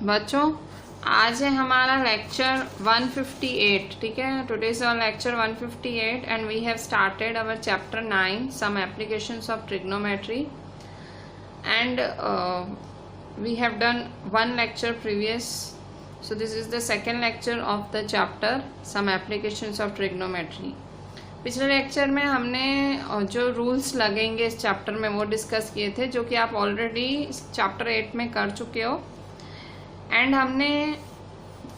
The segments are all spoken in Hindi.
बच्चों आज है हमारा लेक्चर 158, ठीक है। Today's our lecture 158 and we have started our chapter 9 some applications of trigonometry and we have done one lecture previous, so this is the second lecture of the chapter some applications of trigonometry. पिछले लेक्चर में हमने जो रूल्स लगेंगे इस चैप्टर में वो डिस्कस किए थे, जो कि आप ऑलरेडी चैप्टर 8 में कर चुके हो, एंड हमने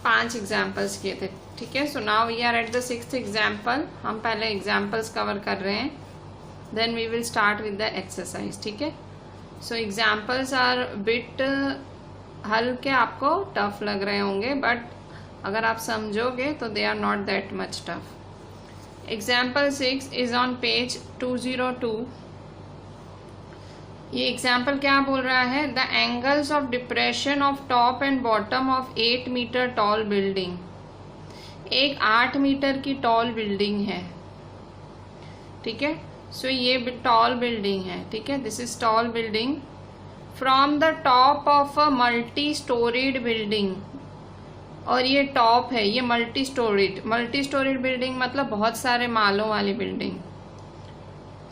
5 एग्जाम्पल्स किए थे, ठीक है। So now we are at the 6th example. हम पहले एग्जाम्पल्स कवर कर रहे हैं, then we will start with the exercise, ठीक है। सो एग्जाम्पल्स आर बिट हल्के आपको टफ लग रहे होंगे, बट अगर आप समझोगे तो they are not that much tough. Example 6 is on page 202। ये एग्जाम्पल क्या बोल रहा है? The angles of depression of top and bottom of 8 metre tall building. एक 8 मीटर की टॉल बिल्डिंग है, ठीक है। सो ये टॉल बिल्डिंग है, ठीक है। This is tall building from the top of a multi storied building. और ये टॉप है, ये मल्टी स्टोरीड बिल्डिंग मतलब बहुत सारे मालों वाली building.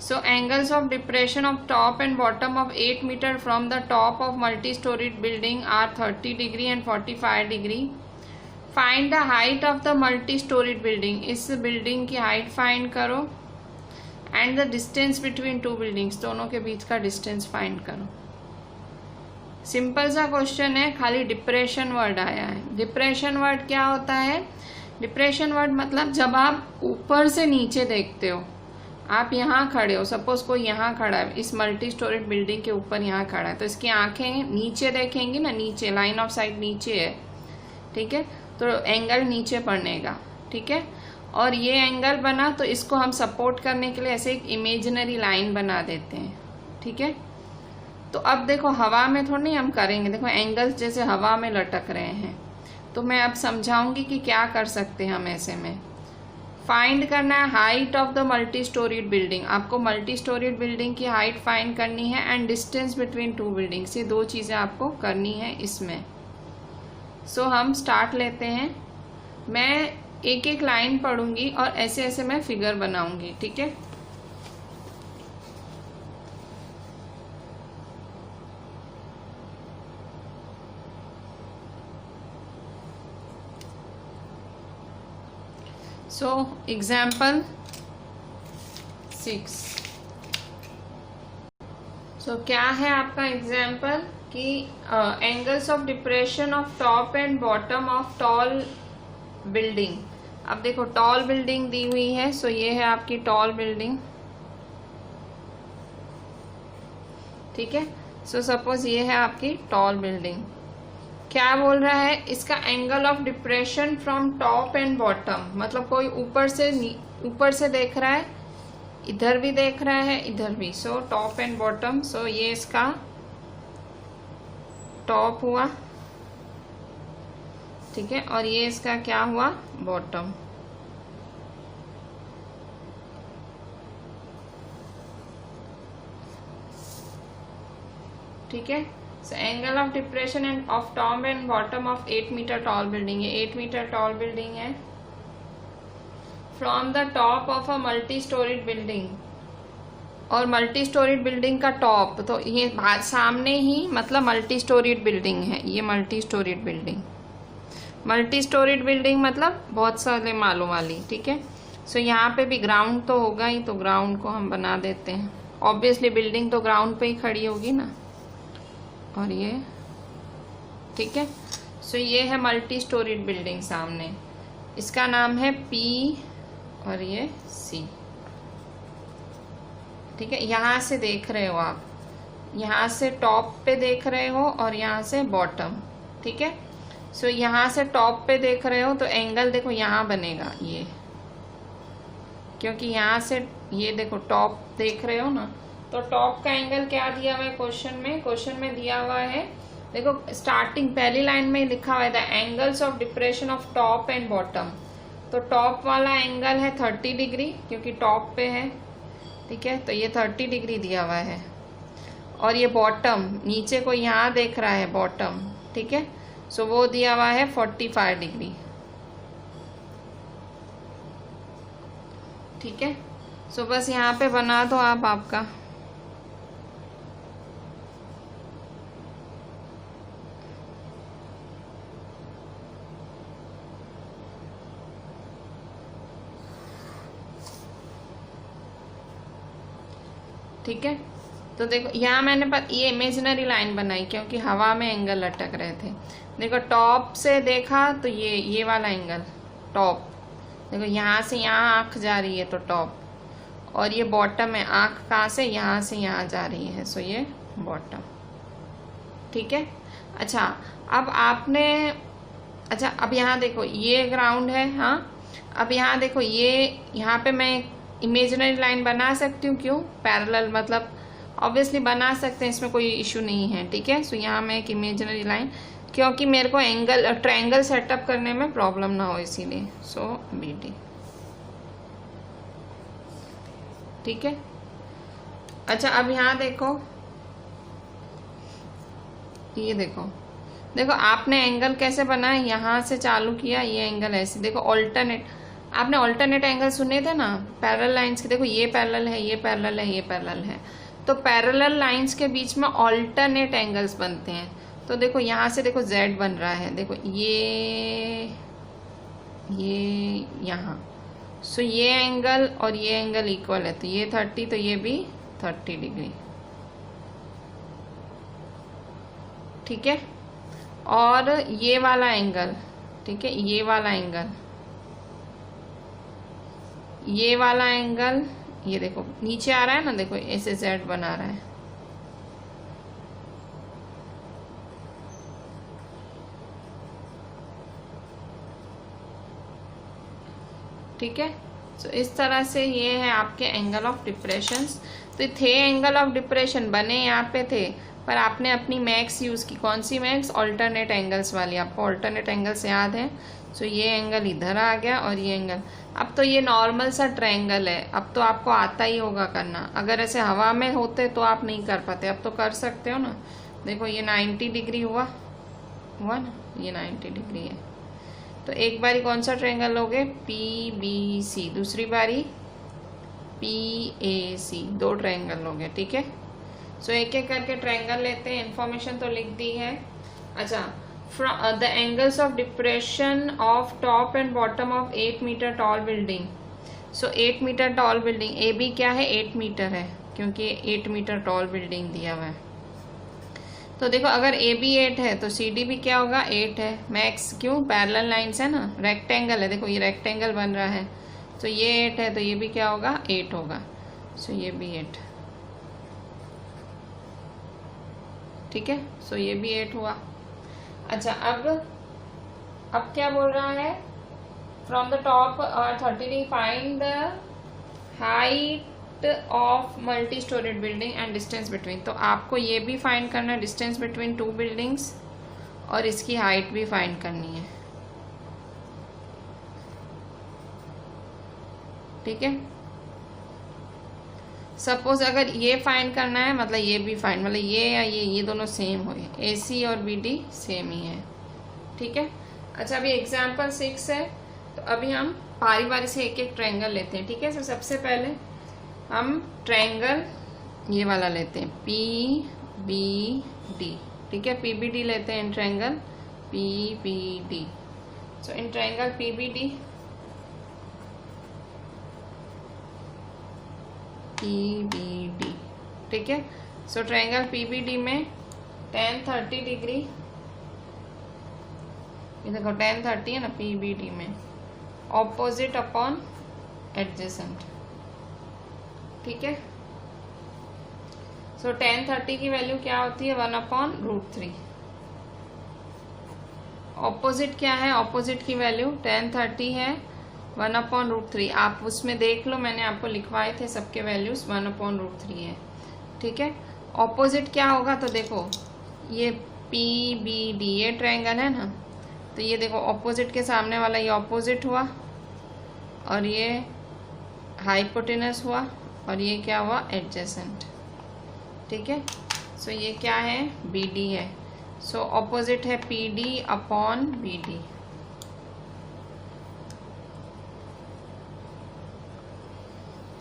So angles of depression of top and bottom of 8 metre from the top of multi storied building are 30 degree and 45 degree. Find the height of the multi storied building. इस बिल्डिंग की हाइट फाइंड करो and the distance between two buildings, दोनों के बीच का डिस्टेंस फाइंड करो। सिंपल सा क्वेश्चन है, खाली डिप्रेशन वर्ड आया है। डिप्रेशन वर्ड क्या होता है? डिप्रेशन वर्ड मतलब जब आप ऊपर से नीचे देखते हो, आप यहाँ खड़े हो, सपोज कोई यहाँ खड़ा है इस मल्टी स्टोरीड बिल्डिंग के ऊपर, यहाँ खड़ा है, तो इसकी आंखें नीचे देखेंगी ना, नीचे लाइन ऑफ साइट नीचे है, ठीक है, तो एंगल नीचे पड़ेगा, ठीक है। और ये एंगल बना तो इसको हम सपोर्ट करने के लिए ऐसे एक इमेजिनरी लाइन बना देते हैं, ठीक है। तो अब देखो हवा में थोड़ी हम करेंगे, देखो एंगल्स जैसे हवा में लटक रहे हैं, तो मैं अब समझाऊंगी कि क्या कर सकते हैं हम ऐसे में। फाइंड करना है height of the multi storied building. आपको मल्टी स्टोरीड बिल्डिंग की हाइट फाइंड करनी है and distance between two buildings, ये दो चीज़ें आपको करनी है इसमें। सो हम स्टार्ट लेते हैं। मैं एक एक लाइन पढ़ूंगी और ऐसे ऐसे मैं फिगर बनाऊंगी, ठीक है। So example 6। सो क्या है आपका एग्जाम्पल कि angles of depression of top and bottom of tall building. अब देखो टॉल बिल्डिंग दी हुई है, सो ये है आपकी टॉल बिल्डिंग, ठीक है। सो सपोज ये है आपकी टॉल बिल्डिंग। क्या बोल रहा है? इसका angle of depression from top and bottom, मतलब कोई ऊपर से देख रहा है, इधर भी देख रहा है, इधर भी। सो टॉप एंड बॉटम, सो ये इसका टॉप हुआ, ठीक है, और ये इसका क्या हुआ? बॉटम, ठीक है। So angle of depression and of top and bottom of 8 metre tall building है, 8 मीटर टॉल बिल्डिंग है from the top of a multi storied building. और मल्टी स्टोरीड बिल्डिंग का टॉप, तो ये सामने ही मतलब मल्टी स्टोरीड बिल्डिंग है, ये multi storied building. Multi storied building मतलब बहुत सारे मालों वाली, ठीक है। सो यहाँ पे भी ग्राउंड तो होगा ही, तो ग्राउंड को हम बना देते हैं। ऑब्वियसली बिल्डिंग तो ग्राउंड पे ही खड़ी होगी ना, और ये, ठीक है। सो ये है मल्टी स्टोरीड बिल्डिंग सामने, इसका नाम है P और ये C, ठीक है। यहाँ से देख रहे हो आप, यहाँ से टॉप पे देख रहे हो और यहाँ से बॉटम, ठीक है। सो यहाँ से टॉप पे देख रहे हो तो एंगल देखो यहाँ बनेगा ये, क्योंकि यहाँ से ये देखो टॉप देख रहे हो ना, तो टॉप का एंगल क्या दिया हुआ है क्वेश्चन में दिया हुआ है, देखो स्टार्टिंग पहली लाइन में लिखा हुआ है the angles of depression of top and bottom. तो टॉप वाला एंगल है 30 डिग्री, क्योंकि टॉप पे है, ठीक है, तो ये 30 डिग्री दिया हुआ है। और ये बॉटम, नीचे को यहाँ देख रहा है बॉटम, ठीक है, सो वो दिया हुआ है 45 डिग्री। ठीक है, सो बस यहाँ पे बना दो आप आपका। ठीक है, तो देखो यहाँ मैंने ये इमेजिनरी लाइन बनाई क्योंकि हवा में एंगल लटक रहे थे। देखो टॉप से देखा तो ये वाला एंगल टॉप, देखो यहाँ से यहाँ आँख जा रही है तो टॉप, और ये बॉटम है, आँख कहाँ से यहाँ जा रही है, सो ये बॉटम। ठीक है, अच्छा अब आपने, अच्छा अब यहाँ देखो ये ग्राउंड है। हाँ, अब यहाँ देखो ये, यहाँ पे मैं इमेजिनरी लाइन बना सकती हूँ, क्यों, पैरेलल, मतलब ऑब्वियसली बना सकते हैं, इसमें कोई इशू नहीं है। ठीक है, सो यहाँ मैं एक इमेजिनरी लाइन, क्योंकि मेरे को एंगल ट्रायंगल सेटअप करने में प्रॉब्लम ना हो इसीलिए, सो BD। ठीक है, अच्छा अब यहाँ देखो, ये देखो आपने एंगल कैसे बनाया, यहाँ से चालू किया, ये एंगल ऐसे, देखो ऑल्टरनेट, आपने ऑल्टरनेट एंगल सुने थे ना पैरेलल लाइंस के। देखो ये पैरेलल है, ये पैरेलल है, ये पैरेलल है, तो पैरेलल लाइंस के बीच में ऑल्टरनेट एंगल्स बनते हैं। तो देखो यहाँ से देखो Z बन रहा है, देखो ये यहाँ, सो ये एंगल और ये एंगल इक्वल है, तो ये 30 तो ये भी 30 डिग्री। ठीक है, और ये वाला एंगल, ठीक है, ये वाला एंगल, ये देखो नीचे आ रहा है ना, देखो ऐसे Z बना रहा है। ठीक है, तो इस तरह से ये है आपके एंगल ऑफ डिप्रेशंस। तो थे एंगल ऑफ डिप्रेशन बने यहाँ पे थे, पर आपने अपनी मैक्स यूज़ की, कौन सी मैक्स, ऑल्टरनेट एंगल्स वाली। आपको ऑल्टरनेट एंगल्स याद है, सो ये एंगल इधर आ गया और ये एंगल। अब तो ये नॉर्मल सा ट्रायंगल है, अब तो आपको आता ही होगा करना। अगर ऐसे हवा में होते तो आप नहीं कर पाते, अब तो कर सकते हो ना। देखो ये 90 डिग्री हुआ ना, ये 90 डिग्री है। तो एक बारी कौन सा ट्रायंगल लोगे, PBC, दूसरी बारी PAC, 2 ट्रायंगल लोगे। ठीक है, सो एक एक करके ट्रायंगल लेते हैं। इन्फॉर्मेशन तो लिख दी है। अच्छा, the angles of depression of top and bottom of 8 meter tall building. So 8 meter tall building, AB क्या है, 8 मीटर है, क्योंकि 8 मीटर टॉल बिल्डिंग दिया हुआ है। तो देखो अगर AB 8 है तो CD भी क्या होगा, 8 है। मैक्स क्यों, पैरेलल लाइंस है ना, रेक्टेंगल है, देखो ये रेक्टेंगल बन रहा है, तो ये 8 है, तो ये भी क्या होगा, 8 होगा। सो ये भी 8। ठीक है, सो ये भी 8 हुआ। अच्छा, अब क्या बोल रहा है, from the top 30 find the height of multi storeyed building and distance between. तो आपको ये भी फाइंड करना है, डिस्टेंस बिटवीन 2 बिल्डिंग्स, और इसकी हाइट भी फाइंड करनी है। ठीक है, सपोज अगर ये फाइंड करना है, मतलब ये भी फाइंड, मतलब ये या ये दोनों सेम हो, AC और BD सेम ही है। ठीक है, अच्छा अभी एग्जाम्पल 6 है, तो अभी हम बारी बारी से एक एक ट्रायंगल लेते हैं। ठीक है, तो सबसे पहले हम ट्रायंगल ये वाला लेते हैं, PBD। ठीक है, PBD लेते हैं, in triangle PBD। So in triangle PBD, ठीक है, सो ट्रायंगल PBD में tan 30 डिग्री, ये देखो tan 30 है ना PBD में, ऑपोजिट अपॉन एडजेसेंट। ठीक है, सो tan 30 की वैल्यू क्या होती है, 1/√3। ऑपोजिट क्या है, ऑपोजिट की वैल्यू tan 30 है 1/√3। आप उसमें देख लो, मैंने आपको लिखवाए थे सबके वैल्यूज, 1/√3 है। ठीक है, ऑपोजिट क्या होगा, तो देखो ये PBD ये ट्रायंगल है ना, तो ये देखो ऑपोजिट के सामने वाला ये ऑपोजिट हुआ, और ये हाइपोटेनस हुआ, और ये क्या हुआ, एडजेसेंट। ठीक है, सो ये क्या है, BD है। सो ऑपोजिट है P D upon B D.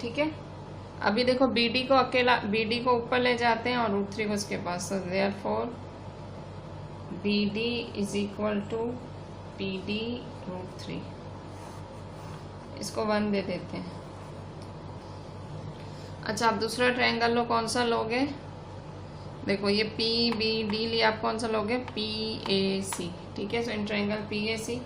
ठीक है, अभी देखो बी डी को अकेला, बी डी को ऊपर ले जाते हैं और √3 को उसके पास। So therefore B D is equal to P D √3। इसको 1 दे देते हैं। अच्छा, आप दूसरा ट्रायंगल लो, कौन सा लोगे? देखो ये पी बी डी लिया, आप कौन सा लोगे? P A C. ठीक है, so in triangle P A C,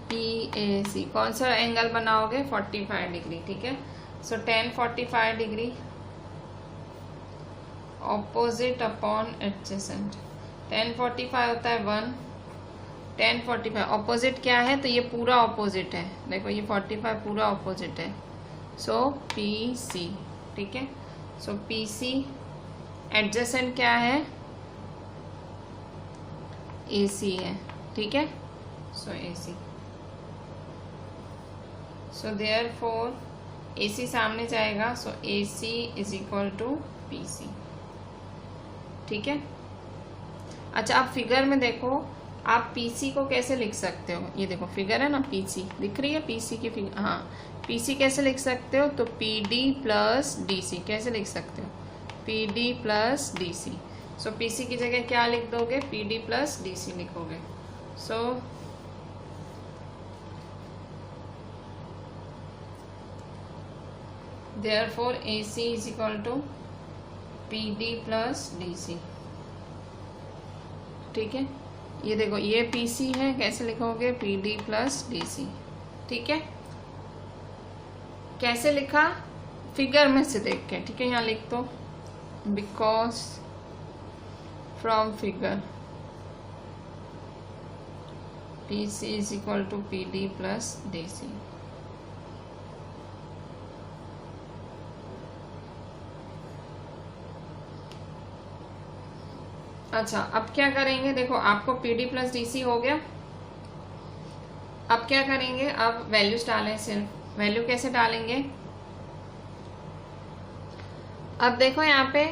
P A C कौन सा एंगल बनाओगे? 45 डिग्री। ठीक है, so tan 45 degree opposite upon adjacent. tan 45 होता है 1, tan 45 ऑपोजिट क्या है? तो ये पूरा ऑपोजिट है। देखो ये 45 पूरा ऑपोजिट है, सो पी सी। ठीक है, सो पी सी एडजेसेंट क्या है? ए सी है। ठीक है, so A C. So therefore A C सामने जाएगा, so A C is equal to P C. ठीक है, अच्छा आप फिगर में देखो, आप पीसी को कैसे लिख सकते हो? ये देखो फिगर है ना, पीसी दिख रही है, पीसी की फिगर। हाँ, पीसी कैसे लिख सकते हो? तो पीडी प्लस डीसी कैसे लिख सकते हो? PD plus DC. So PC की जगह क्या लिख दोगे? पीडी प्लस डीसी लिखोगे। So therefore AC is equal to PD plus DC। ठीक है, ये देखो ये PC है, कैसे लिखोगे? PD plus DC। ठीक है, कैसे लिखा? फिगर में से देख के। ठीक है, यहाँ लिख दो, because from figure PC is equal to PD plus DC। अच्छा, अब क्या करेंगे? देखो आपको PD प्लस DC हो गया। अब क्या करेंगे? अब वैल्यूज डालें। सिर्फ वैल्यू कैसे डालेंगे? अब देखो यहाँ पे,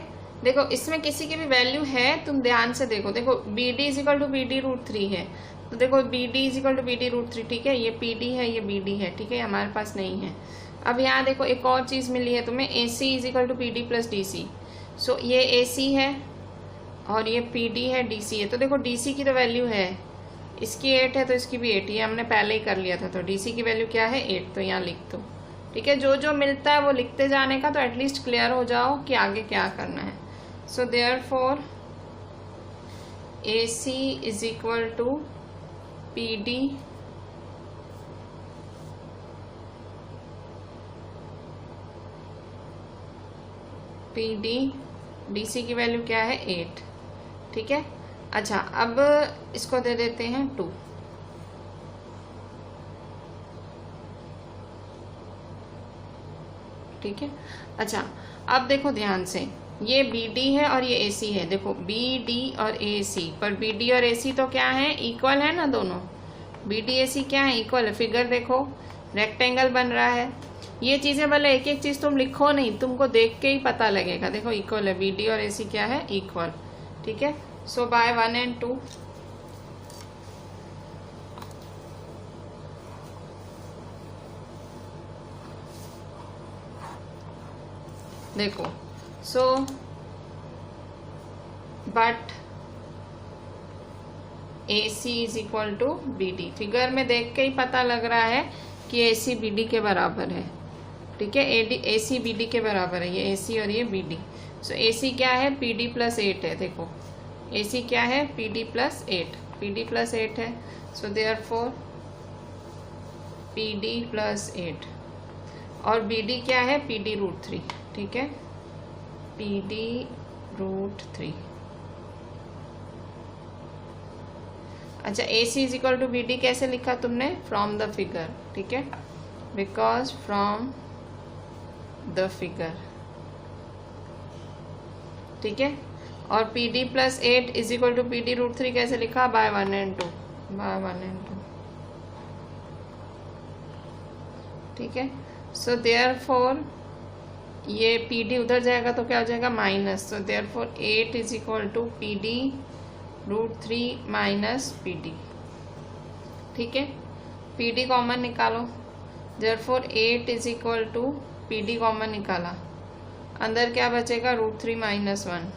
देखो इसमें किसी की भी वैल्यू है, तुम ध्यान से देखो। देखो BD is equal to BD √3 है, तो देखो BD is equal to BD √3। ठीक है, ये PD है, ये BD है। ठीक है, हमारे पास नहीं है। अब यहाँ देखो एक और चीज़ मिली है तुम्हें, AC is equal to PD plus DC। So ये AC है और ये PD है, DC है। तो देखो DC की तो वैल्यू है, इसकी 8 है तो इसकी भी 8 ही है, हमने पहले ही कर लिया था। तो DC की वैल्यू क्या है? 8। तो यहाँ लिख दो। ठीक है, जो जो मिलता है वो लिखते जाने का, तो एटलीस्ट क्लियर हो जाओ कि आगे क्या करना है। So therefore AC is equal to PD DC की वैल्यू क्या है? 8। ठीक है, अच्छा अब इसको दे देते हैं 2। ठीक है, अच्छा अब देखो ध्यान से, ये BD है और ये AC है। देखो BD और AC, पर BD और AC तो क्या है? इक्वल है ना दोनों। BD AC क्या है? इक्वल है। फिगर देखो, रेक्टेंगल बन रहा है। ये चीज़ें भले एक एक चीज़ तुम लिखो नहीं, तुमको देख के ही पता लगेगा। देखो इक्वल है, BD और AC क्या है? इक्वल। ठीक है, सो बाय 1 and 2 देखो, so but AC is equal to BD। Figure में देख के ही पता लग रहा है कि AC BD के बराबर है। ठीक है, AC BD के बराबर है, ये AC और ये BD। सो AC क्या है? PD प्लस 8 है। देखो AC क्या है? PD plus 8। PD प्लस 8 है, सो देयरफॉर PD प्लस 8। और BD क्या है? PD √3। ठीक है, PD √3। अच्छा, AC is equal to BD कैसे लिखा तुमने? From the figure. ठीक है, बिकॉज फ्रॉम द फिगर। ठीक है, और PD plus 8 is equal to PD √3 कैसे लिखा? By 1 and 2। By 1 and 2। ठीक है, सो देयरफॉर ये पी डी उधर जाएगा तो क्या हो जाएगा माइनस, तो therefore 8 is equal to P D √3 minus P D. ठीक है, पी डी कॉमन निकालो, therefore 8 is equal to P D common निकाला, अंदर क्या बचेगा √3 माइनस 1।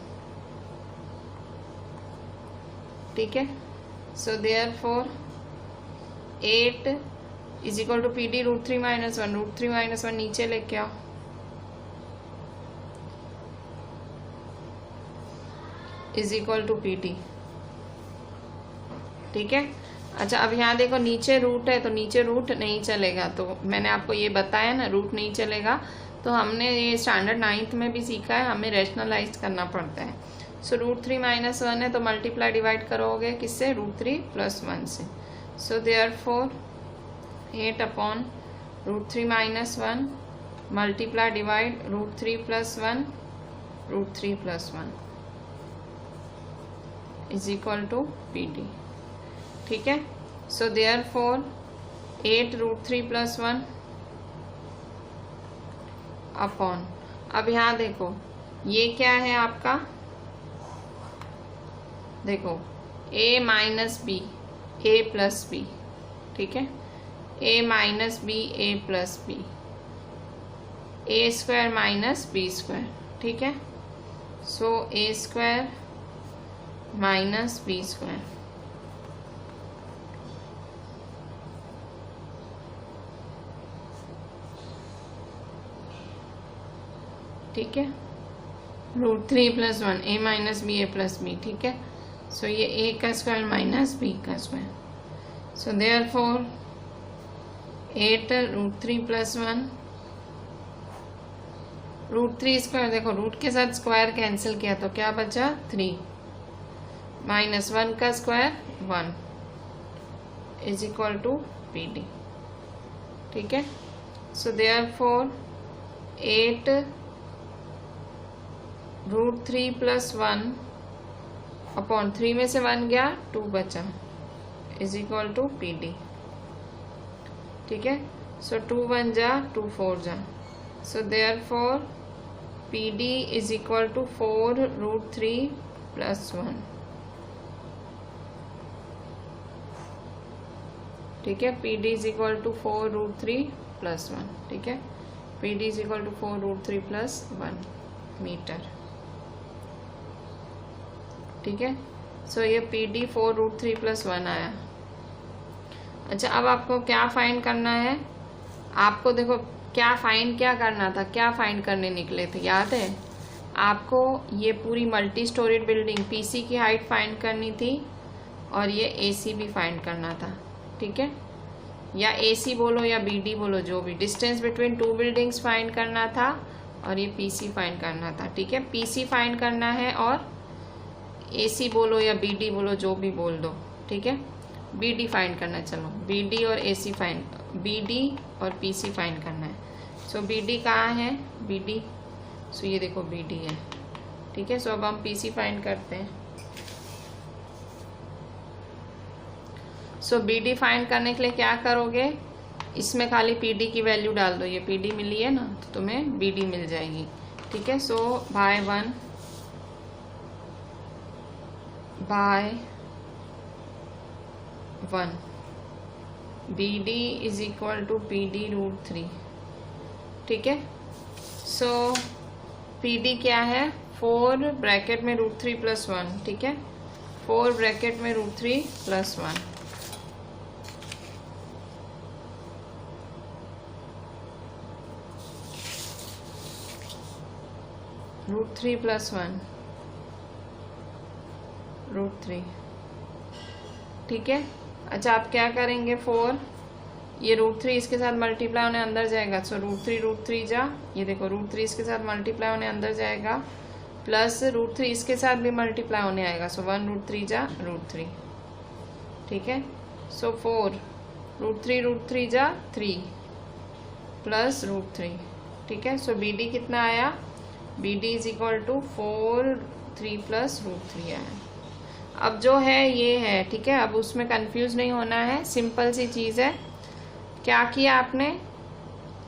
ठीक है, so therefore 8 is equal to P D √3 minus 1, √3 minus 1 नीचे लेके आओ, is equal to P D. ठीक है, अच्छा अब यहाँ देखो नीचे रूट है तो नीचे रूट नहीं चलेगा, तो मैंने आपको ये बताया ना रूट नहीं चलेगा, तो हमने ये स्टैंडर्ड 9th में भी सीखा है, हमें रैशनलाइज करना पड़ता है। सो √3 माइनस 1 है तो मल्टीप्लाई डिवाइड करोगे किससे, √3 प्लस 1 से। So therefore 8 upon √3 minus 1 multiply divide √3 plus 1 √3 plus 1 is equal to P D. ठीक है, सो देयरफॉर 8 √3 प्लस 1 अपॉन, अब यहाँ देखो ये क्या है आपका, देखो a minus b a plus b. ठीक है, a minus b a plus b, a square minus b square. ठीक है, so a square minus b square. ठीक है, √3 plus 1 a minus b a plus b. ठीक है, सो ये a का स्क्वायर माइनस b का square, so therefore 8 √3 plus 1 √3 square, देखो रूट के साथ स्क्वायर कैंसिल किया तो क्या बचा 3 माइनस 1 का square 1 is equal to P D. ठीक है, सो देयरफॉर 8 √3 प्लस 1 अपॉन 3 में से 1 गया 2 बचा is equal to P D. ठीक है, सो 2 1 जा 2 4 जा, so therefore P D is equal to 4 √3 plus 1। ठीक है, P D is equal to 4 √3 plus 1। ठीक है, P D is equal to 4 √3 plus 1 metre. ठीक है, सो ये पी डी 4 √3 प्लस 1 आया। अच्छा अब आपको क्या फाइंड करना है, आपको देखो क्या करना था, क्या फाइंड करने निकले थे याद है आपको, ये पूरी मल्टी स्टोरीड बिल्डिंग पीसी की हाइट फाइंड करनी थी और ये एसी भी फाइंड करना था। ठीक है, या एसी बोलो या बीडी बोलो, जो भी डिस्टेंस बिटवीन 2 बिल्डिंग्स फाइंड करना था और ये पीसी फाइंड करना था। ठीक है, पीसी फाइंड करना है और एसी बोलो या बीडी बोलो, जो भी बोल दो। ठीक है, बीडी फाइंड करना, चलो बीडी और एसी फाइंड, बीडी और पीसी फाइंड करना है। सो बीडी कहाँ है, बीडी, सो ये देखो बीडी है। ठीक है, सो अब हम पीसी फाइंड करते हैं। सो बीडी फाइंड करने के लिए क्या करोगे, इसमें खाली पीडी की वैल्यू डाल दो, ये पीडी मिली है ना तो तुम्हें बीडी मिल जाएगी। ठीक है, so by 1 B D is equal to P D √3। ठीक है, सो पी डी क्या है 4 ब्रैकेट में √3 प्लस 1। ठीक है, 4 ब्रैकेट में √3 प्लस 1। √3 प्लस 1 √3। ठीक है, अच्छा आप क्या करेंगे 4, ये √3 इसके साथ मल्टीप्लाई होने अंदर जाएगा, सो √3 जा, ये देखो √3 इसके साथ मल्टीप्लाई होने अंदर जाएगा, प्लस √3 इसके साथ भी मल्टीप्लाई होने आएगा, सो 1 √3 जा √3। ठीक है, सो 4 √3 जा 3 प्लस √3। ठीक है, सो बी डी कितना आया, B D is equal to 4 3 plus √3 आया। अब जो है ये है, ठीक है, अब उसमें कंफ्यूज नहीं होना है, सिंपल सी चीज़ है। क्या किया आपने,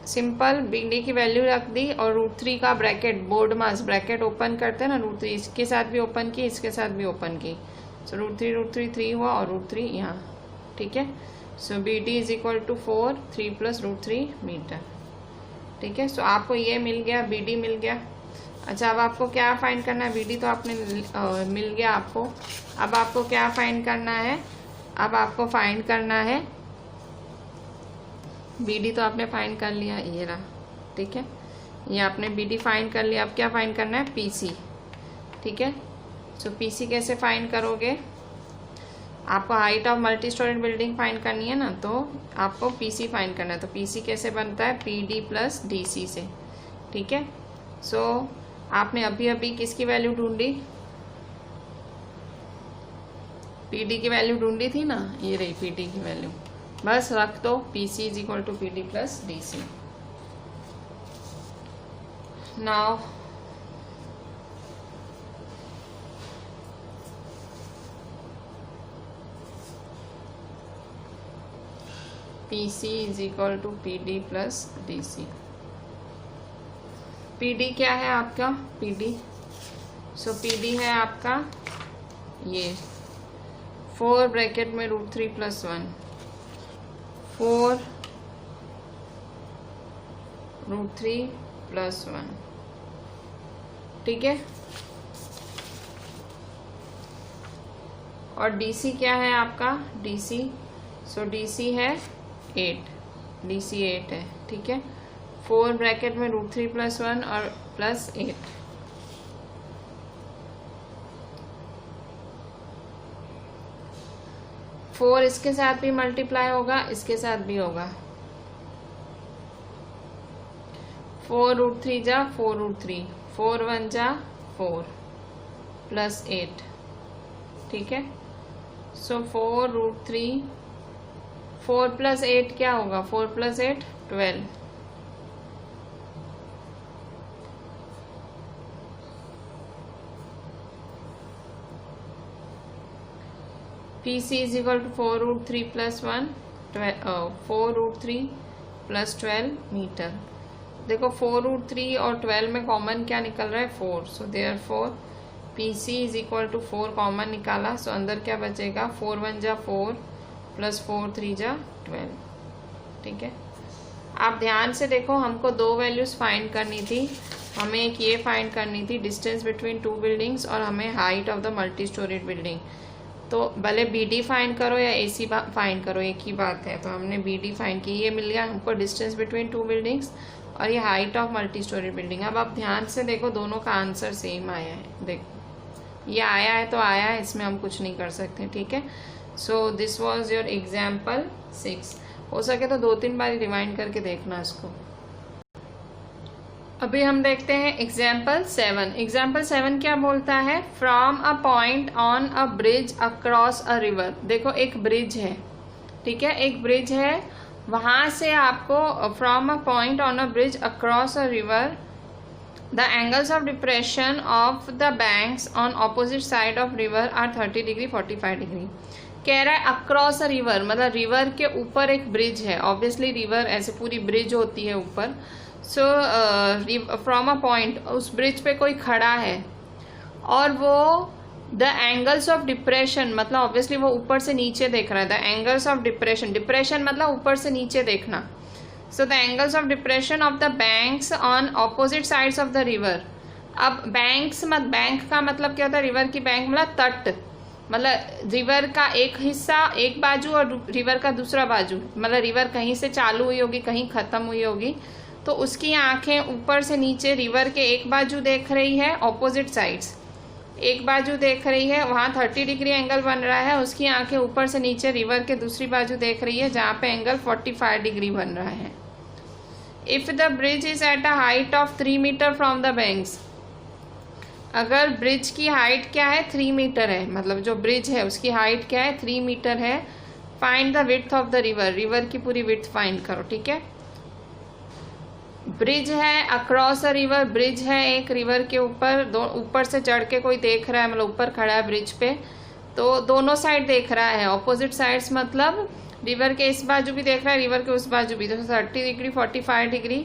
सिंपल BD की वैल्यू रख दी और √3 का ब्रैकेट, बोर्ड मास ब्रैकेट ओपन करते हैं ना, √3 इसके साथ भी ओपन की, इसके साथ भी ओपन की, सो √3 3 हुआ और √3 यहाँ, ठीक है। So BD is equal to 4 3 + √3 metre, ठीक है। सो आपको ये मिल गया, BD मिल गया। अच्छा, अब आपको क्या फाइंड करना है? BD तो आपने मिल गया आपको, अब आपको क्या फाइंड करना है? अब आपको फाइंड करना है, BD तो आपने फाइंड कर लिया, ये रहा, ठीक है, ये आपने BD फाइंड कर लिया। अब क्या फाइंड करना है? PC, ठीक है। सो PC कैसे फाइंड करोगे? आपको height of multi storeyed building find करनी है ना, तो आपको PC फाइंड करना है। तो PC कैसे बनता है? PD + DC से, ठीक है। सो आपने अभी अभी किसकी वैल्यू ढूंढी? PD की वैल्यू ढूंढी थी ना, ये रही PD की वैल्यू, बस रख दो PC is equal to PD + DC। Now PC is equal to PD + DC। PD क्या है आपका? PD, सो PD है आपका ये 4 ब्रैकेट में √3 + 1, 4 √3 + 1, ठीक है। और DC क्या है आपका? DC, सो DC है 8, DC 8 है, ठीक है। 4 ब्रैकेट में √3 + 1 और +8, फोर इसके साथ भी मल्टीप्लाई होगा, इसके साथ भी होगा, 4 √3 जा 4 √3, 4 1 जा 4 +8, ठीक है। सो 4 √3, 4 + 8 क्या होगा? 4 + 8 12, PC is equal to 4 √3 + 1, 4 √3 + 12 metre. देखो 4 √3 और 12 में कॉमन क्या निकल रहा है? 4, so therefore PC is equal to 4 common निकाला, सो अंदर क्या बचेगा? 4 1 जा 4 + 4 3 जा 12, ठीक है। आप ध्यान से देखो, हमको दो वैल्यूज फाइंड करनी थी, हमें एक ये फाइंड करनी थी डिस्टेंस बिटवीन 2 बिल्डिंग्स, और हमें height of the multi storeyed building. तो भले BD फाइंड करो या AC फाइंड करो, एक ही बात है। तो हमने BD फाइंड की, ये मिल गया हमको डिस्टेंस बिटवीन 2 बिल्डिंग्स, और ये height of multi storey building. अब आप ध्यान से देखो, दोनों का आंसर सेम आया है, देखो ये आया है तो आया है, इसमें हम कुछ नहीं कर सकते, ठीक है। So this was your example 6। हो सके तो 2-3 बार रिवाइंड करके देखना इसको। अभी हम देखते हैं एग्जाम्पल 7। एग्जाम्पल 7 क्या बोलता है? From a point on a bridge across a river. देखो एक ब्रिज है, ठीक है, एक ब्रिज है, वहां से आपको from a point on a bridge across a river the angles of depression of the banks on opposite side of river are 30 degree 45 degree. कह रहा है अक्रॉस अ रिवर, मतलब रिवर के ऊपर एक ब्रिज है, ऑब्वियसली रिवर ऐसे पूरी ब्रिज होती है ऊपर। सो फ्रॉम अ पॉइंट, उस ब्रिज पे कोई खड़ा है और वो द एंगल्स ऑफ डिप्रेशन, मतलब ऑब्वियसली वो ऊपर से नीचे देख रहा है। The angles of depression, depression मतलब ऊपर से नीचे देखना। So the angles of depression of the banks on opposite sides of the river. अब बैंक्स मत, बैंक का मतलब क्या होता है? रिवर की बैंक मतलब तट, मतलब रिवर का एक हिस्सा एक बाजू और रिवर का दूसरा बाजू, मतलब रिवर कहीं से चालू हुई होगी कहीं खत्म हुई होगी, तो उसकी आंखें ऊपर से नीचे रिवर के एक बाजू देख रही है, ऑपोजिट साइड्स एक बाजू देख रही है, वहाँ 30 डिग्री एंगल बन रहा है, उसकी आंखें ऊपर से नीचे रिवर के दूसरी बाजू देख रही है जहाँ पे एंगल 45 डिग्री बन रहा है। If the bridge is at a height of 3 metre from the banks, अगर ब्रिज की हाइट क्या है? 3 मीटर है, मतलब जो ब्रिज है उसकी हाइट क्या है? 3 मीटर है। Find the width of the river, river की पूरी विड्थ फाइंड करो, ठीक है। ब्रिज है अक्रॉस अ रिवर, ब्रिज है एक रिवर के ऊपर, ऊपर से चढ़ के कोई देख रहा है, मतलब ऊपर खड़ा है ब्रिज पे, तो दोनों साइड देख रहा है, ऑपोजिट साइड्स मतलब रिवर के इस बाजू भी देख रहा है, रिवर के उस बाजू भी। तो 30 डिग्री 45 डिग्री।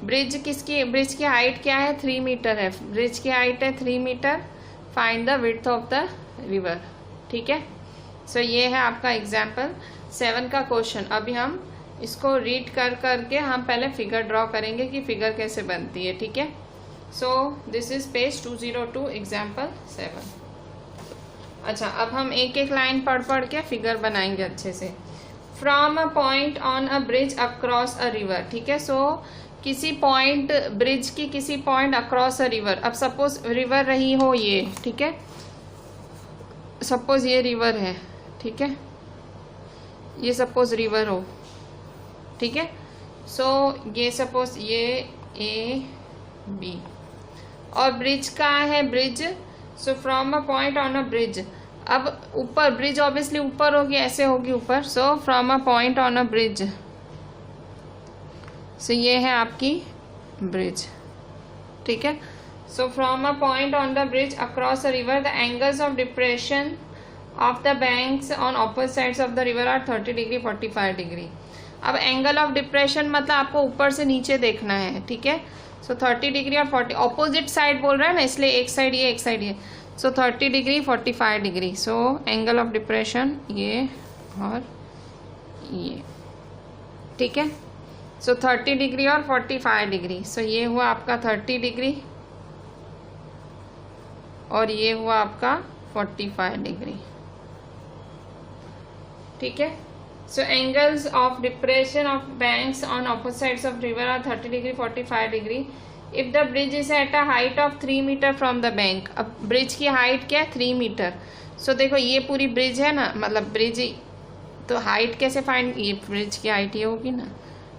ब्रिज की हाइट क्या है? 3 मीटर है। ब्रिज की हाइट है 3 metre. Find the width of the river. ठीक है, सो ये है आपका एग्जाम्पल 7 का क्वेश्चन। अभी हम इसको रीड करके हम पहले फिगर ड्रॉ करेंगे कि फिगर कैसे बनती है। ठीक है, so this is page 202 example 7। अच्छा, अब हम एक एक लाइन पढ़ के फिगर बनाएंगे अच्छे से। From a point on a bridge across a river. ठीक है, सो किसी पॉइंट, ब्रिज की किसी पॉइंट अक्रॉस अ रिवर। अब सपोज रिवर रही हो ये, ठीक है, सपोज ये रिवर है, ठीक है, ये सपोज रिवर हो, ठीक है। सो ये सपोज ये ए बी और ब्रिज कहाँ है? Bridge, so from a point on a bridge. अब ऊपर, ब्रिज ऑब्वियसली ऊपर होगी, ऐसे होगी ऊपर। So from a point on a bridge, so ये है आपकी ब्रिज। ठीक है, so from a point on the bridge across a river the angles of depression of the banks on opposite sides of the river are 30 degree 45 degree. अब एंगल ऑफ डिप्रेशन मतलब आपको ऊपर से नीचे देखना है। ठीक है, सो 30 डिग्री और 40, ऑपोजिट साइड बोल रहा है ना, इसलिए एक साइड ये एक साइड ये। सो 30 degree 45 degree. So angle of depression ये और ये। ठीक है, सो 30 डिग्री और 45 डिग्री। सो ये हुआ आपका 30 डिग्री और ये हुआ आपका 45 डिग्री। ठीक है, so angles of depression of banks on opposite sides of river are 30 degree 45 degree if the bridge is at a height of 3 meter from the bank। अब ब्रिज की हाइट क्या है? 3 मीटर। सो देखो ये पूरी ब्रिज है ना, मतलब ब्रिज, तो हाइट कैसे फाइंड? ये ब्रिज की हाइट ये होगी ना।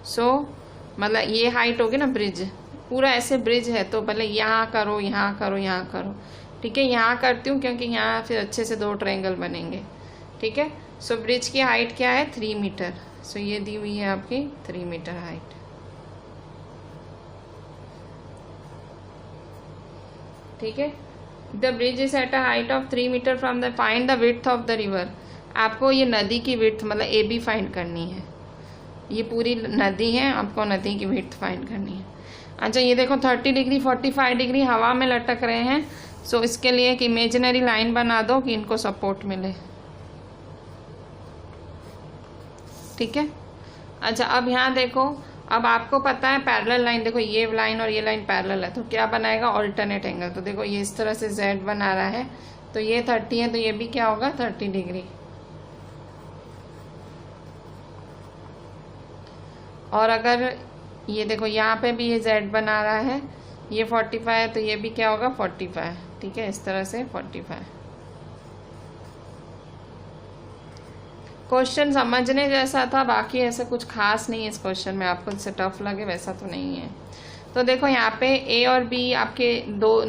सो मतलब ये हाइट होगी ना, ब्रिज पूरा ऐसे ब्रिज है, तो पहले यहाँ करो, यहाँ करो, यहाँ करो। ठीक है, यहाँ करती हूँ क्योंकि यहाँ फिर अच्छे से 2 ट्रायंगल बनेंगे। ठीक है, सो ब्रिज की हाइट क्या है? 3 मीटर। सो ये दी हुई है आपकी 3 मीटर हाइट। ठीक है, the bridge is at a height of 3 metre from the, find the width of the river. आपको ये नदी की विड्थ मतलब ए बी फाइंड करनी है। ये पूरी नदी है, आपको नदी की विड्थ फाइंड करनी है। अच्छा, ये देखो 30 डिग्री 45 डिग्री हवा में लटक रहे हैं। सो इसके लिए एक इमेजिनरी लाइन बना दो कि इनको सपोर्ट मिले। ठीक है, अच्छा अब यहाँ देखो, अब आपको पता है पैरेलल लाइन, देखो ये लाइन और ये लाइन पैरेलल है, तो क्या बनाएगा? Alternate angle. तो देखो ये इस तरह से Z बना रहा है, तो ये 30 है, तो ये भी क्या होगा? 30 डिग्री। और अगर ये देखो यहाँ पे भी ये Z बना रहा है, ये 45 है, तो ये भी क्या होगा? 45। ठीक है, इस तरह से 45। क्वेश्चन समझने जैसा था, बाकी ऐसा कुछ खास नहीं है इस क्वेश्चन में, आपको इससे टफ लगे वैसा तो नहीं है। तो देखो यहाँ पे ए और बी आपके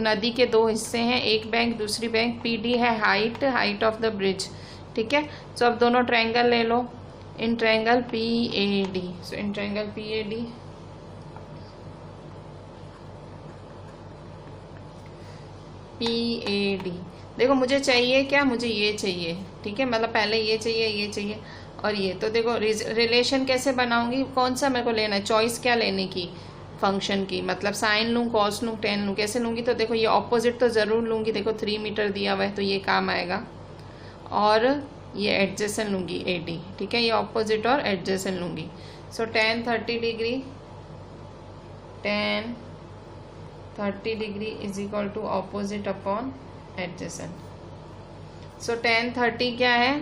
नदी के 2 हिस्से हैं, एक बैंक दूसरी बैंक। PD है हाइट ऑफ द ब्रिज। ठीक है, तो अब दोनों ट्रायंगल ले लो, in triangle PAD। So in triangle PAD देखो मुझे चाहिए क्या? मुझे ये चाहिए। ठीक है, मतलब पहले ये चाहिए और ये। तो देखो रिलेशन कैसे बनाऊंगी, कौन सा मेरे को लेना है, चॉइस क्या लेने की फंक्शन की, मतलब साइन लूँ, कॉस लूँ, टेन लूँ, कैसे लूँगी? तो देखो ये ऑपोजिट तो ज़रूर लूँगी। देखो 3 मीटर दिया हुआ है तो ये काम आएगा, और ये एडजेसेंट लूँगी AD। ठीक है, ये ऑपोजिट और एडजेसेंट लूँगी। So tan 30 degree, tan 30 degree is equal to opposite upon adjacent. So tan 30 क्या है?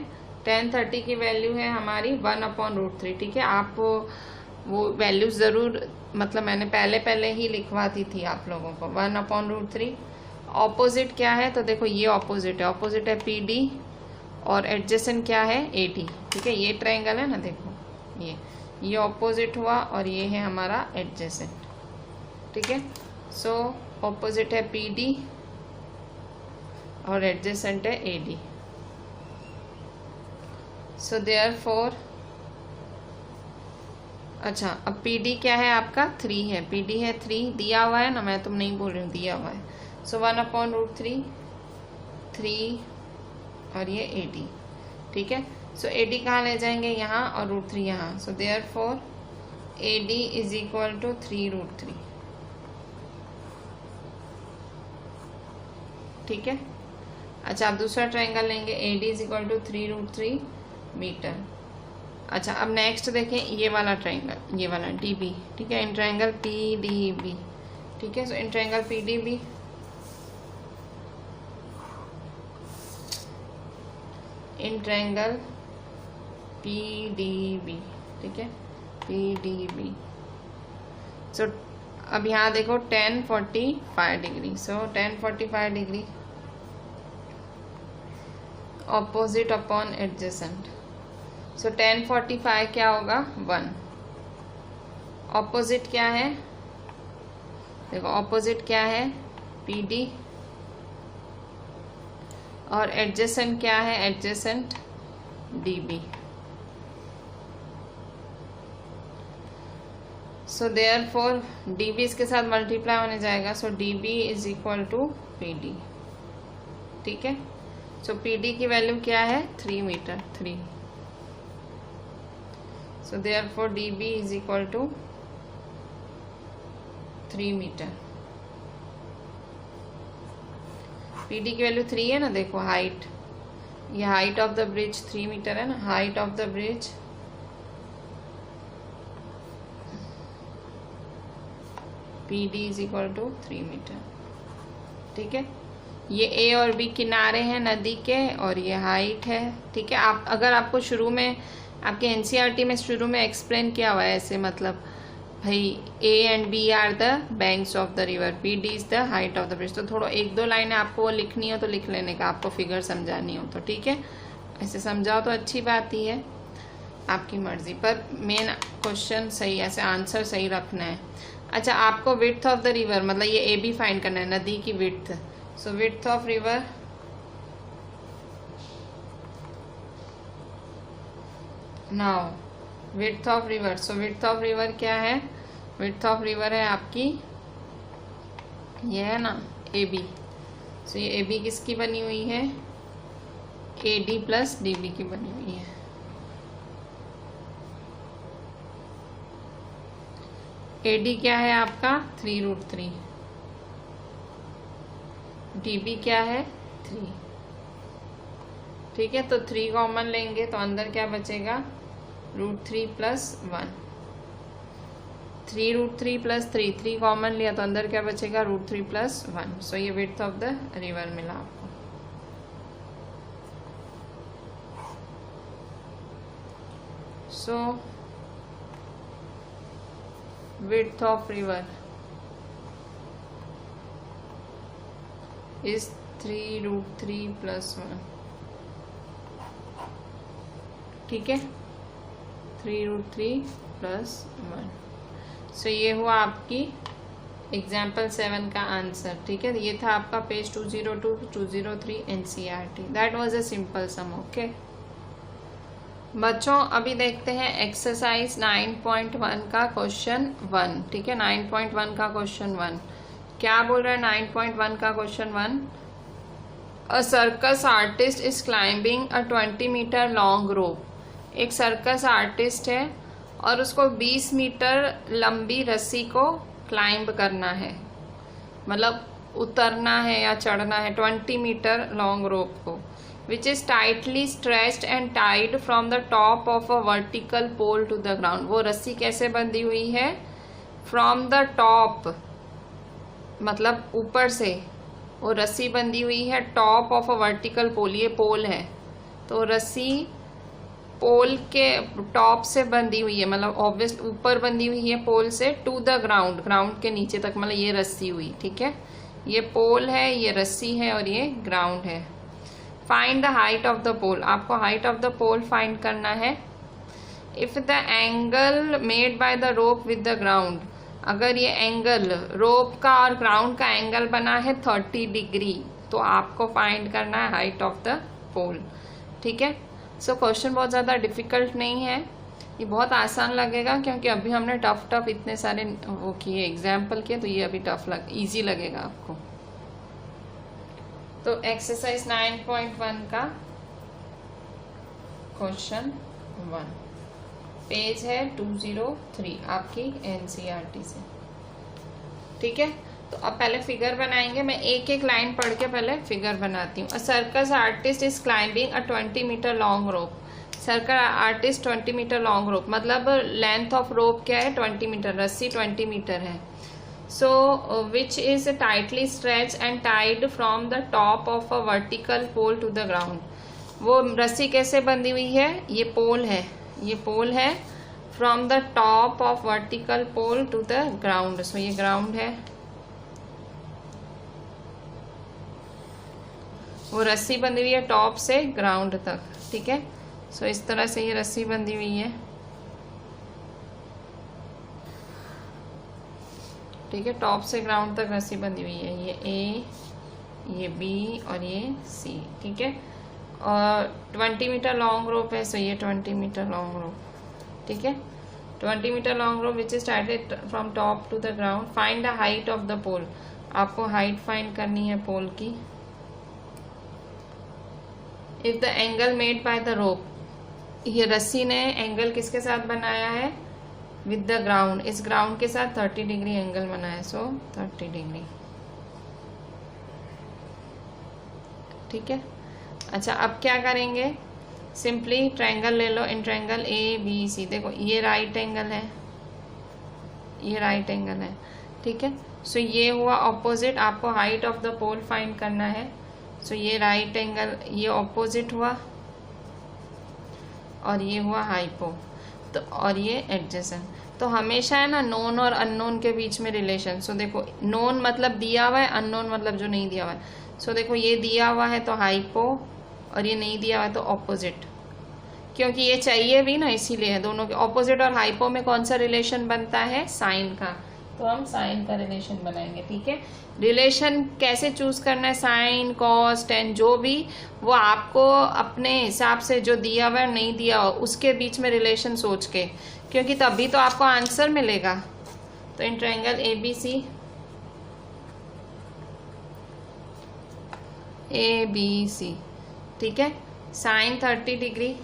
tan 30 की वैल्यू है हमारी 1/√3। ठीक है, आप वो वैल्यू ज़रूर, मतलब मैंने पहले ही लिखवा दी थी आप लोगों को, 1/√3। ऑपोजिट क्या है? तो देखो ये ऑपोजिट है PD और एडजेसेंट क्या है? AD। ठीक है, ये ट्रायंगल है ना, देखो ये ऑपोजिट हुआ और ये है हमारा एडजेसेंट। ठीक है, सो ऑपोजिट है PD और एडजेसेंट है AD। सो देयरफॉर, अच्छा अब PD क्या है आपका? 3 है। PD है 3, दिया हुआ है ना, मैं तुम नहीं बोल रही हूँ, दिया हुआ है। सो 1/√3 3 और ये AD। ठीक है, सो AD कहाँ ले जाएंगे, यहाँ, और √3 यहाँ. So therefore AD is equal to 3√3. ठीक है. अच्छा, आप दूसरा ट्रायंगल लेंगे. AD is equal to 3√3 metre. अच्छा, अब नेक्स्ट देखें ये वाला ट्रायंगल, ये वाला DB. ठीक है, इन ट्रायंगल PDB. ठीक है. So in triangle PDB in triangle PDB. ठीक है, PDB. सो अब यहाँ देखो 10 45 डिग्री. सो 10 45 डिग्री ऑपोजिट अपॉन एडजेसेंट. सो 10 45 क्या होगा, 1. ऑपोजिट क्या है, देखो ऑपोजिट क्या है, PD. और एडजेसेंट क्या है, adjacent DB. So therefore DB इसके साथ मल्टीप्लाई होने जाएगा. So DB is equal to PD. ठीक है. सो PD की वैल्यू क्या है, 3 metre, 3. So therefore DB is equal to 3 metre. PD की वैल्यू 3 है ना. देखो हाइट, ये height of the bridge 3 metre है ना. Height of the bridge PD is equal to 3 metre. ठीक है. ये A और B किनारे हैं नदी के, और ये हाइट है. ठीक है. आप अगर आपको शुरू में आपके NCERT में शुरू में एक्सप्लेन किया हुआ है ऐसे, मतलब भाई A and B are the banks of the river, PD is the height of the bridge. तो थोड़ा 1-2 लाइनें आपको वो लिखनी हो तो लिख लेने का, आपको फिगर समझानी हो तो. ठीक है. ऐसे समझाओ तो अच्छी बात ही है, आपकी मर्जी. पर मेन क्वेश्चन सही, ऐसे आंसर सही रखना है. अच्छा, आपको विड्थ ऑफ द रिवर, मतलब ये AB फाइंड करना है, नदी की width. So width of river now width of river. So width of river क्या है, विड्थ ऑफ रिवर है आपकी, ये है ना AB. सो ये AB किसकी बनी हुई है, AD प्लस DB की बनी हुई है. AD क्या है आपका, 3√3. DB क्या है, 3. ठीक है. तो 3 कॉमन लेंगे तो अंदर क्या बचेगा, √3 प्लस 1. 3√3 प्लस 3, 3 कॉमन लिया तो अंदर क्या बचेगा, √3 प्लस 1. सो ये विड्थ ऑफ द रिवर मिला आपको. सो width of river is 3√3 plus 1. ठीक है, 3√3 plus 1. सो ये हुआ आपकी एग्जाम्पल 7 का आंसर. ठीक है. ये था आपका page 202-203 NCERT. That was a simple some. Okay बच्चों, अभी देखते हैं एक्सरसाइज 9.1 का क्वेश्चन 1. ठीक है, 9.1 का क्वेश्चन 1 क्या बोल रहा है. 9.1 का question 1, a circus artist is climbing a 20 metre long rope. एक सर्कस आर्टिस्ट है और उसको 20 मीटर लंबी रस्सी को क्लाइंब करना है, मतलब उतरना है या चढ़ना है 20 मीटर लॉन्ग रोप को, which is tightly stretched and tied from the top of a vertical pole to the ground. वो रस्सी कैसे बंधी हुई है, from the top, मतलब ऊपर से वो रस्सी बंधी हुई है top of a vertical pole. ये पोल है तो रस्सी पोल के टॉप से बंधी हुई है, मतलब ऑब्वियस ऊपर बंधी हुई है पोल से, टू द ग्राउंड, ग्राउंड के नीचे तक, मतलब ये रस्सी हुई. ठीक है, ये पोल है, ये रस्सी है और ये ग्राउंड है. Find the height of the pole. आपको height of the pole find करना है. If the angle made by the rope with the ground, अगर ये एंगल रोप का और ग्राउंड का एंगल बना है 30 डिग्री, तो आपको फाइंड करना है हाइट ऑफ द पोल. ठीक है. सो क्वेश्चन बहुत ज़्यादा डिफिकल्ट नहीं है, ये बहुत आसान लगेगा क्योंकि अभी हमने टफ इतने सारे वो किए, एग्जाम्पल किए, तो ये अभी ईजी लगेगा आपको. तो एक्सरसाइज 9.1 का क्वेश्चन 1, पेज है 203 आपकी एनसीईआरटी से। ठीक है, तो अब पहले फिगर बनाएंगे। मैं एक एक लाइन पढ़ के पहले फिगर बनाती हूँ। A circus artist is climbing a 20 metre long rope. Circus artist 20 metre long rope, मतलब लेंथ ऑफ रोप क्या है 20 मीटर, रस्सी 20 मीटर है। So which is tightly stretch and tied from the top of a vertical pole to the ground. वो रस्सी कैसे बंधी हुई है, ये पोल है, ये पोल है, from the top of vertical pole to the ground. So ये ग्राउंड है, वो रस्सी बंधी हुई है टॉप से ग्राउंड तक। ठीक है, सो इस तरह से ये रस्सी बंधी हुई है। ठीक है, टॉप से ग्राउंड तक रस्सी बंधी हुई है। ये ए, ये बी और ये सी। ठीक है, और 20 मीटर लॉन्ग रोप है। सो ये 20 मीटर लॉन्ग रोप। ठीक है, 20 metre long rope which is tied from top to the ground. Find the height of the pole. आपको हाइट फाइंड करनी है पोल की। If the angle made by the rope, ये रस्सी ने एंगल किसके साथ बनाया है, विद द ग्राउंड, इस ग्राउंड के साथ 30 डिग्री एंगल बनाया है। So 30 degree. ठीक है, अच्छा अब क्या करेंगे, सिंपली ट्रायंगल ले लो। इन ट्रायंगल ए बी सी, देखो ये राइट एंगल है, ये राइट एंगल है। ठीक है, सो ये हुआ ऑपोजिट। आपको height of the pole find करना है। सो ये राइट एंगल, ये ऑपोजिट हुआ, और ये हुआ हाइपो, तो और ये एडजेसेंट। तो हमेशा है ना नोन और अननोन के बीच में रिलेशन। सो देखो नोन मतलब दिया हुआ है, अननोन मतलब जो नहीं दिया हुआ है। सो देखो ये दिया हुआ है तो हाइपो, और ये नहीं दिया हुआ है तो ऑपोजिट, क्योंकि ये चाहिए भी ना, इसीलिए दोनों के ऑपोजिट। और हाइपो में कौन सा रिलेशन बनता है, साइन का, तो हम साइन का रिलेशन बनाएंगे। ठीक है, रिलेशन कैसे चूज करना है, साइन कॉस टेन जो भी, वो आपको अपने हिसाब से जो दिया हुआ है नहीं दिया हुआ उसके बीच में रिलेशन सोच के, क्योंकि तभी तो आपको आंसर मिलेगा। तो in triangle A B C, A B C, ठीक है, sine 30 degree,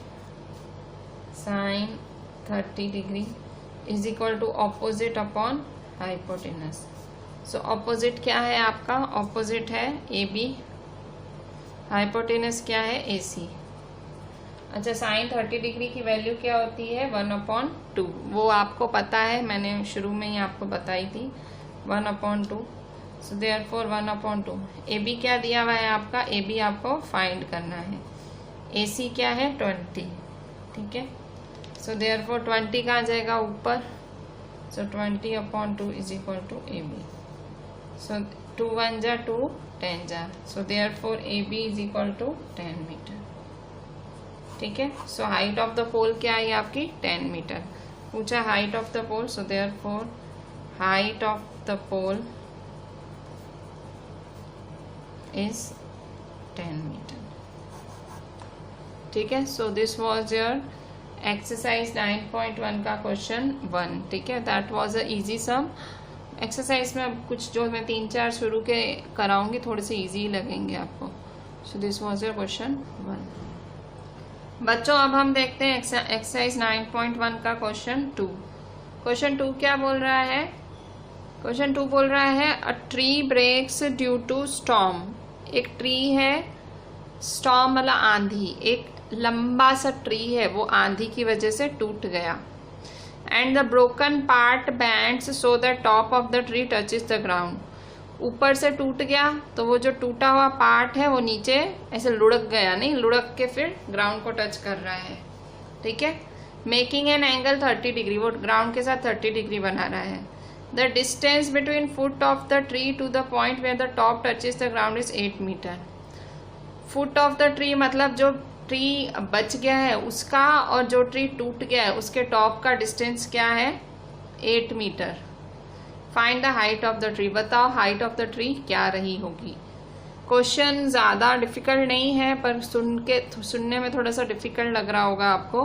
sine 30 degree is equal to opposite upon hypotenuse. So opposite क्या है आपका, ऑपोजिट है ए बी, हाइपोटेनस क्या है ए सी। अच्छा, साइन 30 डिग्री की वैल्यू क्या होती है, 1/2। वो आपको पता है, मैंने शुरू में ही आपको बताई थी, 1/2। So therefore 1/2। ए बी क्या दिया हुआ है आपका, ए बी आपको फाइंड करना है। ए सी क्या है 20। ठीक है, सो देयरफॉर 20 कहाँ जाएगा ऊपर, so 20/2 is equal to A B. So 2 1 जा 2, 10 जा, so therefore A B is equal to 10 metre. ठीक है, so height of the pole क्या है आपकी 10 मीटर। पूछा height of the pole, so therefore height of the pole is 10 metre. ठीक है, so this was your exercise 9.1 का क्वेश्चन 1। ठीक है, that was a easy some. Exercise में अब कुछ जो मैं 3-4 शुरू के कराऊंगी थोड़े से इजी लगेंगे आपको। सो दिस वाज योर क्वेश्चन 1। बच्चों अब हम देखते हैं एक्सरसाइज 9.1 का क्वेश्चन 2। क्वेश्चन 2 क्या बोल रहा है, क्वेश्चन 2 बोल रहा है a tree breaks due to storm. एक ट्री है, स्टॉर्म मतलब आंधी, एक लंबा सा ट्री है, वो आंधी की वजह से टूट गया। And the broken part bands so the top of the tree touches the ground. ऊपर से टूट गया तो वो जो टूटा हुआ पार्ट है वो नीचे ऐसे लुढ़क गया, नहीं लुढ़क के फिर ग्राउंड को टच कर रहा है। ठीक है, मेकिंग एन एंगल 30 डिग्री, वो ग्राउंड के साथ 30 डिग्री बना रहा है। The distance between foot of the tree to the point where the top touches the ground is 8 metre. Foot of the tree मतलब जो ट्री बच गया है उसका, और जो ट्री टूट गया है उसके टॉप का डिस्टेंस क्या है 8 metre. Find the height of the tree, बताओ हाइट ऑफ द ट्री क्या रही होगी। क्वेश्चन ज़्यादा डिफिकल्ट नहीं है, पर सुनने में थोड़ा सा डिफिकल्ट लग रहा होगा आपको।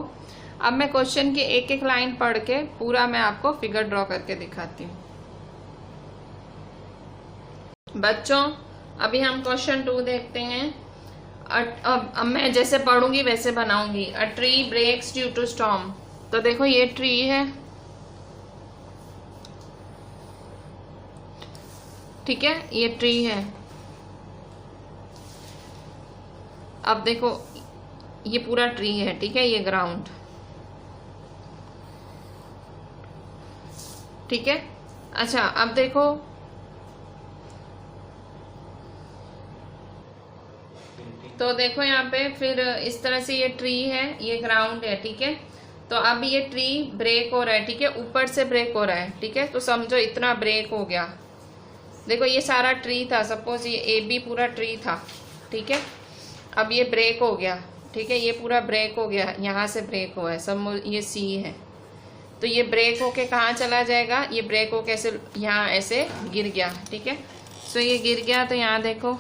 अब मैं क्वेश्चन की एक एक लाइन पढ़ के पूरा मैं आपको फिगर ड्रॉ करके दिखाती हूँ। बच्चों अभी हम क्वेश्चन 2 देखते हैं। अब मैं जैसे पढ़ूंगी वैसे बनाऊंगी। A tree breaks due to storm. तो देखो ये ट्री है, ठीक है, ये ट्री है। अब देखो ये पूरा ट्री है, ठीक है, ये ग्राउंड, ठीक है। अच्छा अब देखो तो देखो यहाँ पे फिर इस तरह से ये ट्री है, ये ग्राउंड है, ठीक है। तो अब ये ट्री ब्रेक हो रहा है, ठीक है, ऊपर से ब्रेक हो रहा है, ठीक है। तो समझो इतना ब्रेक हो गया। देखो ये सारा ट्री था, सपोज ये ए बी पूरा ट्री था, ठीक है। अब ये ब्रेक हो गया, ठीक है, ये पूरा ब्रेक हो गया, यहाँ से ब्रेक हुआ है, सब ये सी है। तो ये ब्रेक होके कहाँ चला जाएगा, ये ब्रेक होके ऐसे यहाँ ऐसे गिर गया, ठीक है। सो ये गिर गया, तो यहाँ देखो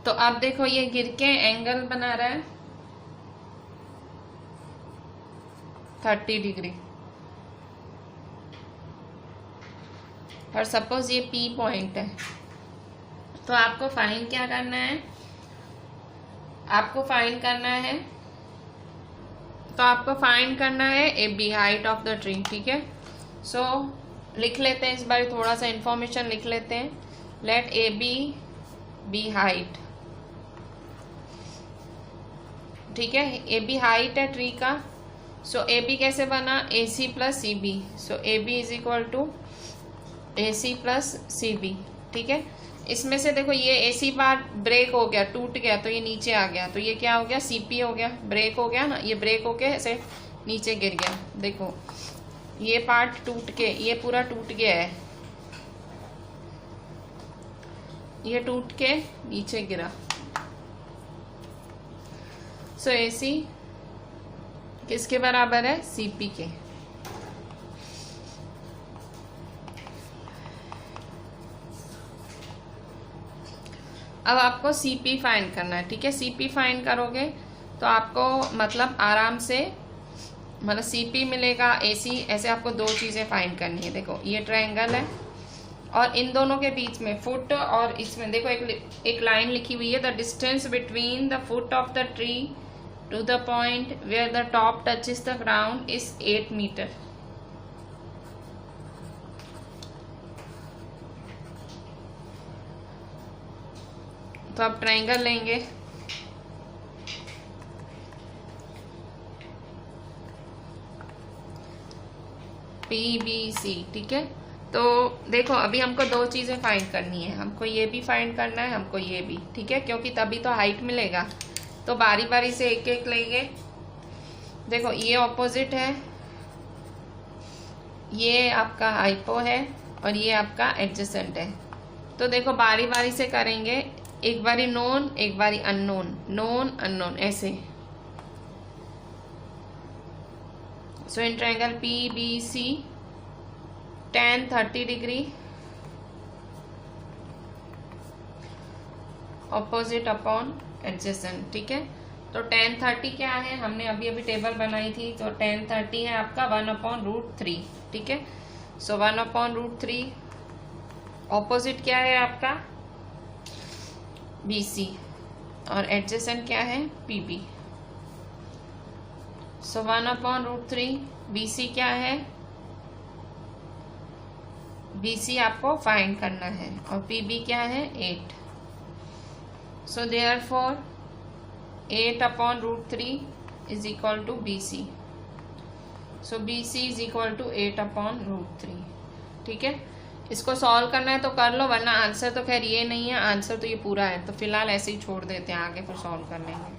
तो अब देखो ये गिर के एंगल बना रहा है 30 डिग्री। और सपोज ये पी पॉइंट है, तो आपको फाइंड क्या करना है, आपको फाइंड करना है A B, height of the tree, ठीक है। सो लिख लेते हैं, इस बार थोड़ा सा इंफॉर्मेशन लिख लेते हैं। लेट ए बी हाइट, ठीक है, ए बी हाइट है ट्री का। सो ए बी कैसे बना, A C plus C B. So A B is equal to A C plus C B, ठीक है। इसमें से देखो ये ए सी पार्ट ब्रेक हो गया, टूट गया, तो ये नीचे आ गया, तो ये क्या हो गया, सी पी हो गया, ब्रेक हो गया ना, ये ब्रेक होके ऐसे नीचे गिर गया। देखो ये पार्ट टूट के, ये पूरा टूट गया है, ये टूट के नीचे गिरा। सो ए सी किसके बराबर है, सी पी के। अब आपको सी पी फाइंड करना है, ठीक है। सी पी फाइंड करोगे तो आपको मतलब आराम से मतलब सी पी मिलेगा, ए सी, ऐसे आपको दो चीज़ें फाइंड करनी है। देखो ये ट्रायंगल है और इन दोनों के बीच में फुट, और इसमें देखो एक लाइन लिखी हुई है, the distance between the foot of the tree to the point where the top touches the ground is 8 metre. तो आप ट्रायंगल लेंगे, PBC, ठीक है। तो देखो अभी हमको दो चीज़ें फाइंड करनी है, हमको ये भी फाइंड करना है, हमको ये भी, ठीक है, क्योंकि तभी तो हाइट मिलेगा। तो बारी बारी से एक एक लेंगे। देखो ये ऑपोजिट है, ये आपका हाइपो है और ये आपका एडजेसेंट है। तो देखो बारी बारी से करेंगे, एक बारी नोन, एक बारी अननोन, नोन अननोन, ऐसे। So in triangle PBC tan 30 degree opposite upon adjacent, ठीक है। तो tan 30 क्या है, हमने अभी अभी टेबल बनाई थी, तो tan 30 है आपका 1/√3, ठीक है। सो 1/√3 ऑपोजिट क्या है आपका BC और एडजेसेंट क्या है PB। सो 1/√3 BC क्या है, BC आपको फाइंड करना है, और PB क्या है 8। So therefore 8/√3 is equal to BC। So BC is equal to 8/√3, ठीक है। इसको सॉल्व करना है तो कर लो, वरना आंसर तो खैर ये नहीं है, आंसर तो ये पूरा है, तो फिलहाल ऐसे ही छोड़ देते हैं, आगे फिर सॉल्व कर लेंगे,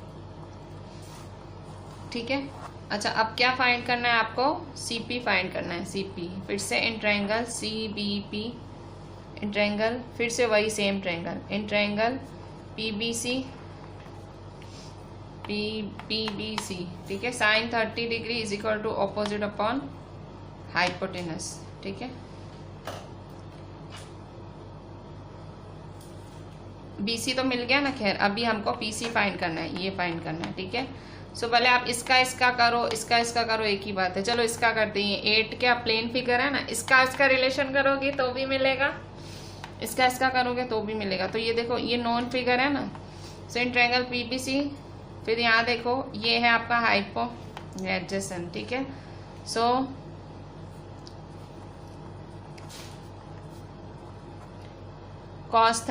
ठीक है। अच्छा अब क्या फाइंड करना है आपको, CP फाइंड करना है, CP। फिर से in triangle CBP, in triangle फिर से वही same triangle, in triangle PBC PBC, ठीक है। Sine 30 degree is equal to opposite upon hypotenuse, ठीक है। BC तो मिल गया ना, खैर अभी हमको PC फाइंड करना है, ये फाइंड करना है, ठीक है। सो भले आप इसका करो, इसका करो, एक ही बात है। चलो इसका करते हैं। 8 क्या प्लेन फिगर है ना, इसका रिलेशन करोगे तो भी मिलेगा, इसका करोगे तो भी मिलेगा। तो ये देखो ये नॉन फिगर है ना। सो इन ट्रायंगल पीबीसी, फिर यहाँ देखो ये है आपका हाइपो एडजेसेंट, ठीक है। सो cos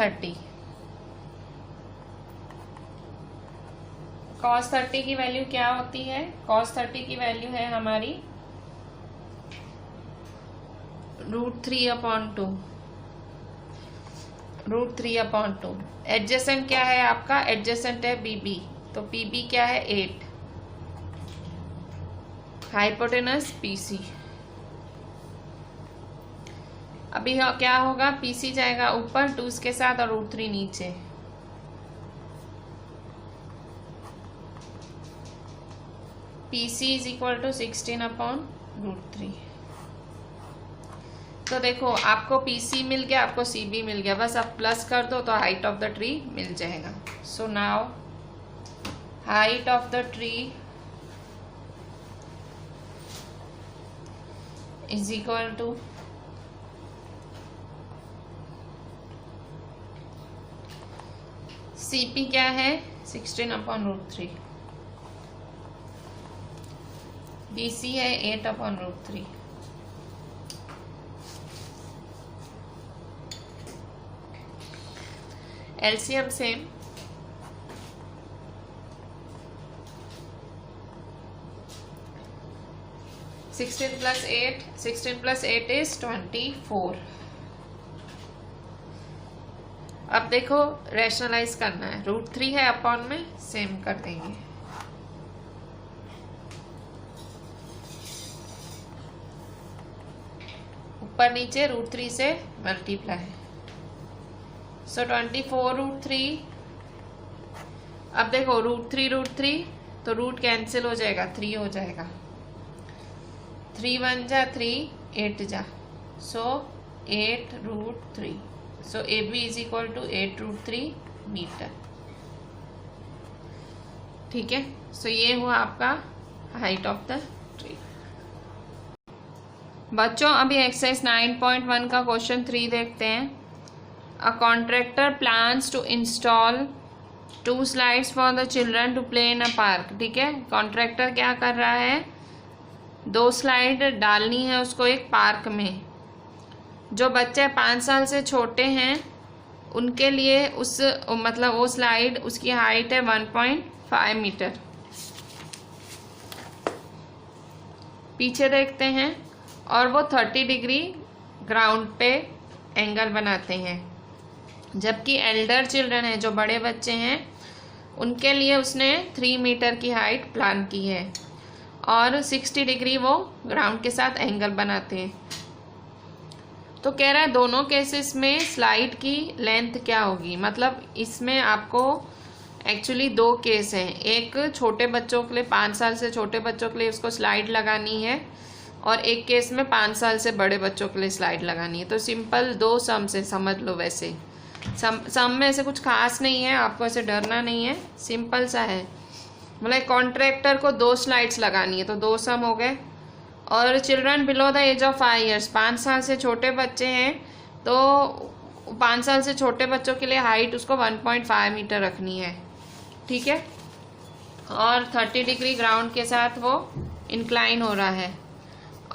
30 की वैल्यू क्या होती है? cos 30 की वैल्यू है हमारी √3/2। √3/2। एडजेसेंट क्या है आपका? एडजेसेंट है बीबी, तो पीबी क्या है? 8। Hypotenuse PC. अभी क्या होगा? पीसी जाएगा ऊपर 2 के साथ और √3 नीचे। PC is equal to 16/√3। तो देखो आपको PC मिल गया, आपको CB मिल गया, बस आप प्लस कर दो तो हाइट ऑफ द ट्री मिल जाएगा। So now height of the tree is equal to CP क्या है? 16/√3। BC है 8/√3। LCM same. Sixteen plus eight is 24। अब देखो रैशनलाइज करना है, √3 है अपॉन में सेम कर देंगे। ऊपर नीचे √3 से मल्टीप्लाई। सो 24√3। अब देखो √3 तो रूट कैंसिल हो जाएगा, 3 हो जाएगा। 3 1 जा 3, 8 जा, so 8√3। So AB is equal to 8√3 metre, ठीक है। सो ये हुआ आपका हाइट ऑफ द ट्री। बच्चों अभी एक्सरसाइज 9.1 का क्वेश्चन 3 देखते हैं। A contractor plans to install 2 slides for the children to play in a park, ठीक है। कॉन्ट्रैक्टर क्या कर रहा है? 2 स्लाइड डालनी है उसको एक पार्क में। जो बच्चे 5 साल से छोटे हैं उनके लिए वो स्लाइड, उसकी हाइट है 1.5 मीटर। पीछे देखते हैं और वो 30 डिग्री ग्राउंड पे एंगल बनाते हैं। जबकि एल्डर चिल्ड्रन है, जो बड़े बच्चे हैं, उनके लिए उसने 3 मीटर की हाइट प्लान की है और 60 डिग्री वो ग्राउंड के साथ एंगल बनाते हैं। तो कह रहा है दोनों केसेस में स्लाइड की लेंथ क्या होगी। मतलब इसमें आपको एक्चुअली 2 केस हैं। एक छोटे बच्चों के लिए, 5 साल से छोटे बच्चों के लिए उसको स्लाइड लगानी है, और एक केस में 5 साल से बड़े बच्चों के लिए स्लाइड लगानी है। तो सिंपल 2 सम से समझ लो। वैसे सम में ऐसे कुछ खास नहीं है, आपको ऐसे डरना नहीं है, सिंपल सा है। मतलब कॉन्ट्रैक्टर को 2 स्लाइड्स लगानी है तो 2 सम हो गए। और children below the age of 5 years, 5 साल से छोटे बच्चे हैं तो 5 साल से छोटे बच्चों के लिए हाइट उसको 1.5 मीटर रखनी है, ठीक है। और 30 डिग्री ग्राउंड के साथ वो इंक्लाइन हो रहा है।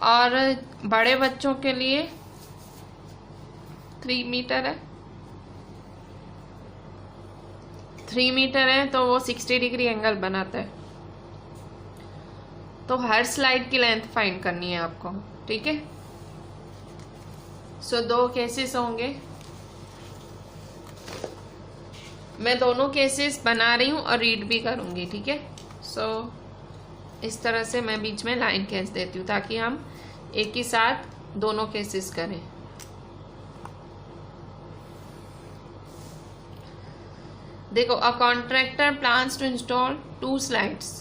और बड़े बच्चों के लिए 3 मीटर है, 3 मीटर है तो वो 60 डिग्री एंगल बनाता है। तो हर स्लाइड की लेंथ फाइंड करनी है आपको, ठीक है। सो 2 केसेस होंगे। मैं दोनों केसेस बना रही हूँ और रीड भी करूँगी, ठीक है। सो इस तरह से मैं बीच में लाइन खींच देती हूँ ताकि हम एक ही साथ दोनों केसेस करें। देखो, a contractor plans to install 2 slides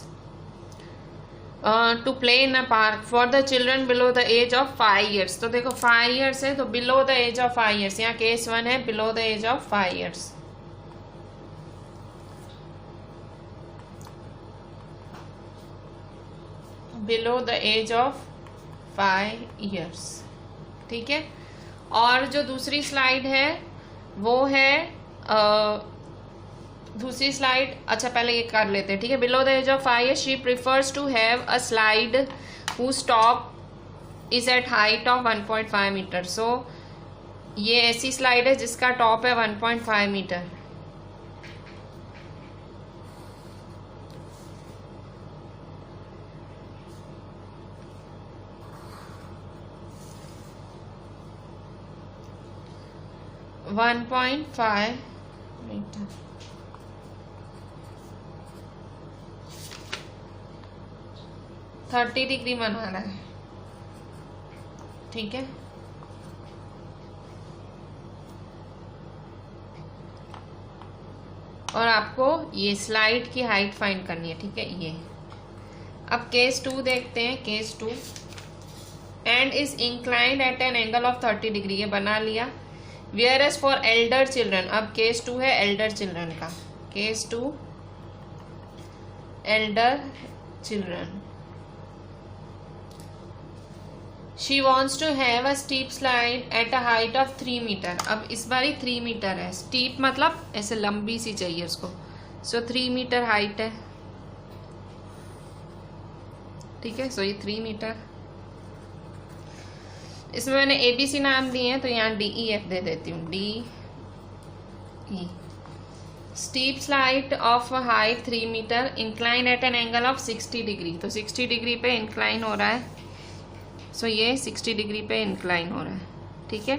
to play in a park for the children below the age of 5 years. तो देखो 5 ईयर्स है तो below the age of 5 years, यहाँ केस 1 है below the age of 5 years. Below the age of 5 years, ठीक है। और जो दूसरी स्लाइड है वो है दूसरी स्लाइड, अच्छा पहले ये कर लेते हैं, ठीक है। Below the age of 5 years she prefers to have a slide whose top is at height of 1.5 metre. So ये ऐसी स्लाइड है जिसका टॉप है 1.5 metre. One point 5 metre, thirty degree बनाना है, ठीक है। और आपको ये स्लाइड की हाइट फाइंड करनी है, ठीक है। ये अब केस 2 देखते हैं। Case 2, end is inclined at an angle of 30 degree, ये बना लिया। Where age for elder children, अब केस 2 है एल्डर चिल्ड्रन का। Case 2 elder children, she wants to have a steep slide at a height of 3 metre. अब इस बार ही 3 मीटर है, स्टीप मतलब ऐसे लंबी सी चाहिए उसको। सो 3 मीटर हाइट है, ठीक है। सो ये 3 मीटर, इसमें मैंने ABC नाम दिए हैं तो यहाँ DEF दे देती हूँ। DE, steep slide of height 3 metre, incline at an angle of 60 degree. तो 60 डिग्री पे इंक्लाइन हो रहा है। सो ये 60 डिग्री पे इंक्लाइन हो रहा है, ठीक है।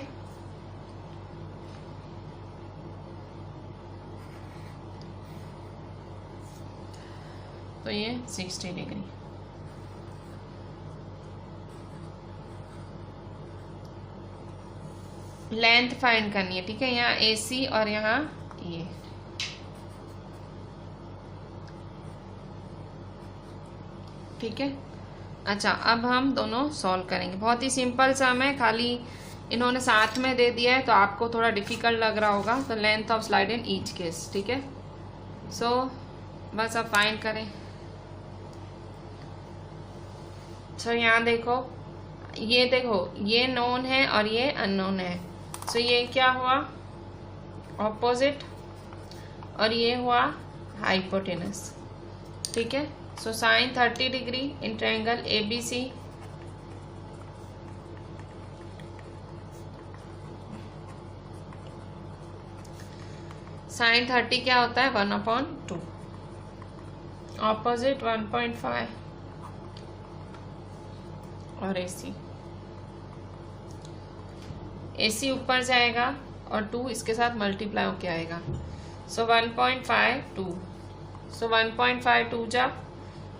तो ये 60 डिग्री। लेंथ फाइंड करनी है, ठीक है। यहाँ AC और यहाँ ये, ठीक है। अच्छा, अब हम दोनों सॉल्व करेंगे। बहुत ही सिंपल सम है, खाली इन्होंने साथ में दे दिया है तो आपको थोड़ा डिफिकल्ट लग रहा होगा। तो length of slide in each case, ठीक है। सो बस अब फाइंड करें। सो यहाँ देखो, ये नोन है और ये अननोन है। सो ये क्या हुआ, ऑपोजिट, और ये हुआ हाइपोटेनस, ठीक है। So sine 30 degree in triangle ABC, sine 30 क्या होता है 1/2, ऑपोजिट 1.5 और AC ऊपर जाएगा और 2 इसके साथ मल्टीप्लाई होके आएगा। सो 1.5 2, सो 1.5 2 जा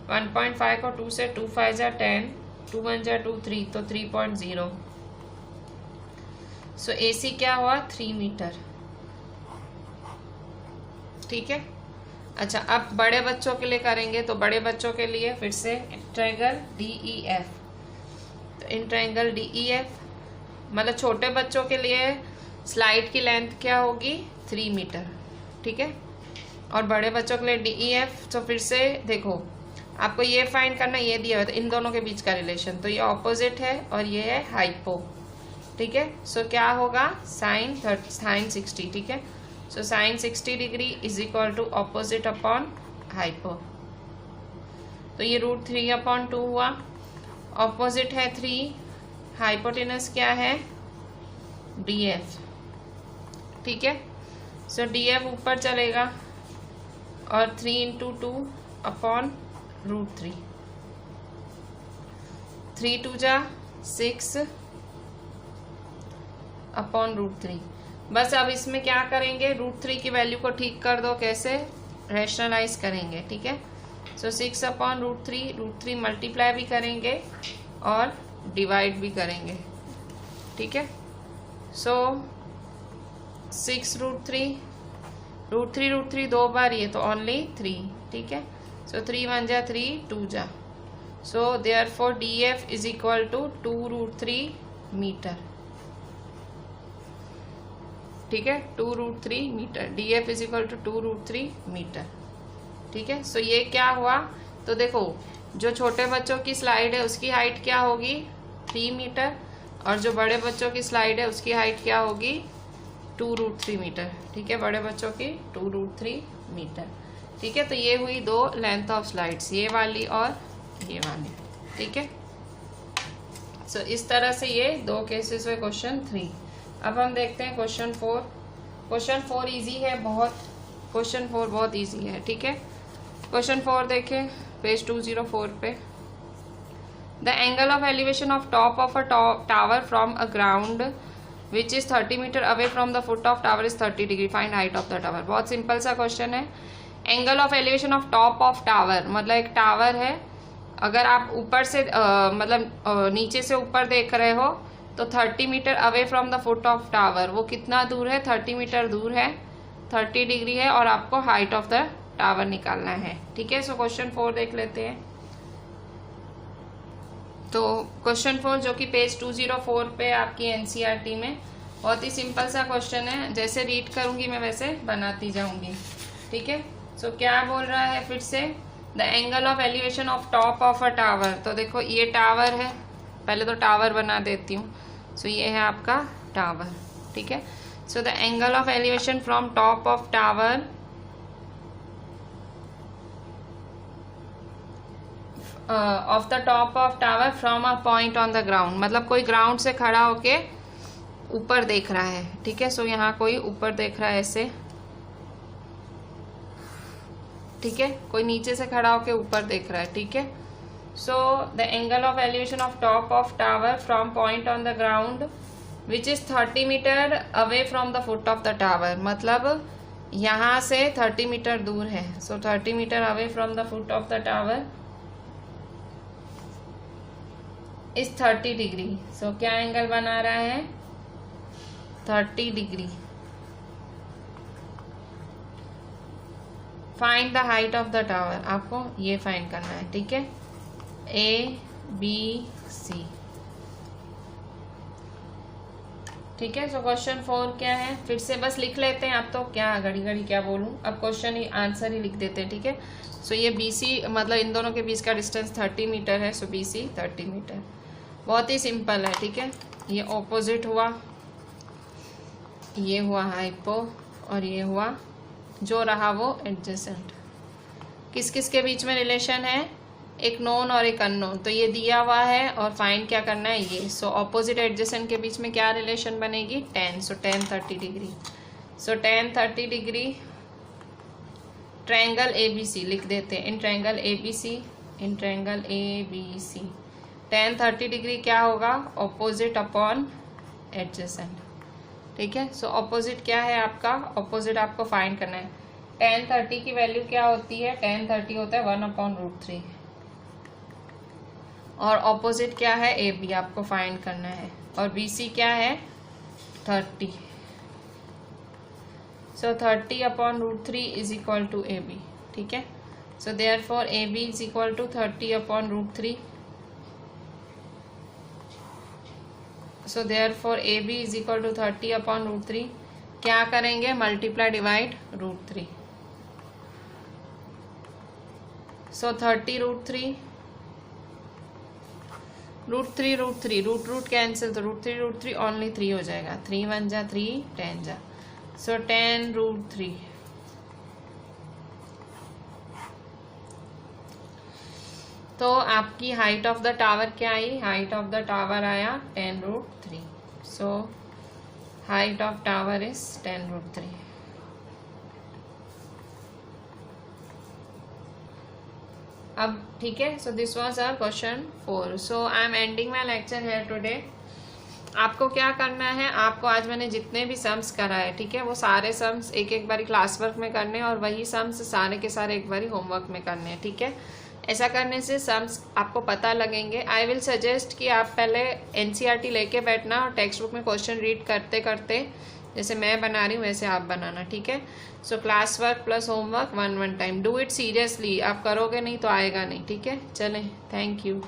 1.5 को 2 से 2 5 जा 10, 2 1 जा 2 3, तो 3.0। सो AC क्या हुआ 3 मीटर, ठीक है। अच्छा, अब बड़े बच्चों के लिए करेंगे तो बड़े बच्चों के लिए फिर से ट्रायंगल DEF। तो इन ट्रायंगल DEF मतलब छोटे बच्चों के लिए स्लाइड की लेंथ क्या होगी 3 मीटर, ठीक है। और बड़े बच्चों के लिए DEF। तो फिर से देखो, आपको ये फाइंड करना, ये दिया हुआ है, तो इन दोनों के बीच का रिलेशन, तो ये ऑपोजिट है और ये है हाइपो, ठीक है। सो क्या होगा साइन 60, ठीक है। So sine 60 degree is equal to opposite upon hypo. तो ये √3/2 हुआ, ऑपोजिट है 3, हाइपोटेनस क्या है DF, ठीक है। सो DF ऊपर चलेगा और 3 × 2 अपॉन √3, 3 2 जा 6 अपॉन √3। बस अब इसमें क्या करेंगे, √3 की वैल्यू को ठीक कर दो, कैसे रैशनलाइज करेंगे, ठीक है। सो 6 अपॉन √3 मल्टीप्लाई भी करेंगे और डिवाइड भी करेंगे, ठीक है। सो 6 √3 दो बार, ये तो ओनली 3, ठीक है। सो 3 1 जा 3, 2 जा। So therefore DF is equal to 2√3 metre, ठीक है। 2√3 metre, DF is equal to 2√3 metre, ठीक है। सो ये क्या हुआ, तो देखो जो छोटे बच्चों की स्लाइड है उसकी हाइट क्या होगी 3 मीटर, और जो बड़े बच्चों की स्लाइड है उसकी हाइट क्या होगी 2√3 मीटर। ठीक है, बड़े बच्चों की 2√3 मीटर। ठीक है, तो ये हुई दो लेंथ ऑफ स्लाइड्स, ये वाली और ये वाली। ठीक है, सो इस तरह से ये दो केसेस हुए क्वेश्चन 3। अब हम देखते हैं क्वेश्चन 4। क्वेश्चन 4 इजी है बहुत, क्वेश्चन 4 बहुत इजी है। ठीक है, क्वेश्चन 4 देखें पेज 204 पे। The angle of elevation of top of a tower from a ground which is 30 metre away from the foot of tower is 30 degree, find height of the tower. बहुत सिंपल सा क्वेश्चन है। Angle of elevation of top of tower मतलब एक टावर है, अगर आप ऊपर से नीचे से ऊपर देख रहे हो तो 30 metre away from the foot of tower, वो कितना दूर है 30 मीटर दूर है, 30 डिग्री है, और आपको हाइट ऑफ द टावर निकालना है। ठीक है, सो क्वेश्चन 4 देख लेते हैं। तो क्वेश्चन 4 जो कि पेज 204 पे आपकी एनसीईआरटी में, बहुत ही सिंपल सा क्वेश्चन है, जैसे रीड करूंगी मैं वैसे बनाती जाऊंगी। ठीक है, सो क्या बोल रहा है फिर से, the angle of elevation of top of a tower. तो देखो ये टावर है, पहले तो टावर बना देती हूँ। सो ये है आपका टावर। ठीक है, so the angle of elevation from top of tower of the top of tower from a point on the ground, मतलब कोई ग्राउंड से खड़ा होके ऊपर देख रहा है। ठीक है, सो यहाँ कोई ऊपर देख रहा है ऐसे। ठीक है, कोई नीचे से खड़ा होके ऊपर देख रहा है। ठीक है, so the angle of elevation of top of tower from point on the ground which is 30 metre away from the foot of the tower, मतलब यहाँ से 30 मीटर दूर है। So 30 metre away from the foot of the tower is 30 degree. So क्या एंगल बना रहा है 30 degree. Find the height of the tower, आपको ये फाइंड करना है। ठीक है, ABC। ठीक है, सो क्वेश्चन 4 क्या है फिर से बस लिख लेते हैं। अब तो क्या घड़ी घड़ी क्या बोलूं, अब क्वेश्चन ही आंसर ही लिख देते हैं। ठीक है, सो ये BC मतलब इन दोनों के बीच का डिस्टेंस 30 मीटर है, सो BC 30 मीटर। बहुत ही सिंपल है। ठीक है, ये ऑपोजिट हुआ, ये हुआ हाइपो, और ये हुआ जो रहा वो एडजेसेंट। किस किस के बीच में रिलेशन है, एक नोन और एक अननोन। तो ये दिया हुआ है और फाइंड क्या करना है ये। सो ऑपोजिट एडजेसेंट के बीच में क्या रिलेशन बनेगी 10। सो 10 30 डिग्री। सो 10 30 डिग्री ट्रायंगल ABC लिख देते हैं। इन ट्रायंगल ABC, इन ट्रायंगल ABC 10 30 डिग्री क्या होगा ऑपोजिट अपॉन एडजेसेंट। ठीक है, सो ऑपोजिट क्या है आपका, ऑपोजिट आपको फाइंड करना है। 10 30 की वैल्यू क्या होती है, 10 30 होता है 1/√3, और ऑपोजिट क्या है AB आपको फाइंड करना है, और BC क्या है 30। So 30/√3 is equal to AB। ठीक है, so therefore AB is equal to 30/√3। So therefore AB is equal to 30/√3। क्या करेंगे multiply divide √3। So 30√3 √3 root cancel, तो √3 ओनली 3 हो जाएगा। 3 1 जा 3, 10 जा, सो 10√3। तो आपकी हाइट ऑफ द टावर क्या आई, हाइट ऑफ द टावर आया 10√3। So height of tower is 10√3। अब ठीक है, so this was our question 4। So I am ending my lecture here today. आपको क्या करना है, आपको आज मैंने जितने भी सम्स कराए, ठीक है, वो सारे सम्स एक एक बारी क्लास वर्क में करने, और वही सम्स सारे के सारे एक बारी होमवर्क में करने हैं। ठीक है, ऐसा करने से सम्स आपको पता लगेंगे। आई विल सजेस्ट कि आप पहले एनसीईआरटी लेके बैठना और टेक्स्ट बुक में क्वेश्चन रीड करते करते, जैसे मैं बना रही हूँ वैसे आप बनाना। ठीक है, so class work plus homework 1 time, do it seriously. आप करोगे नहीं तो आएगा नहीं। ठीक है, चलें, थैंक यू।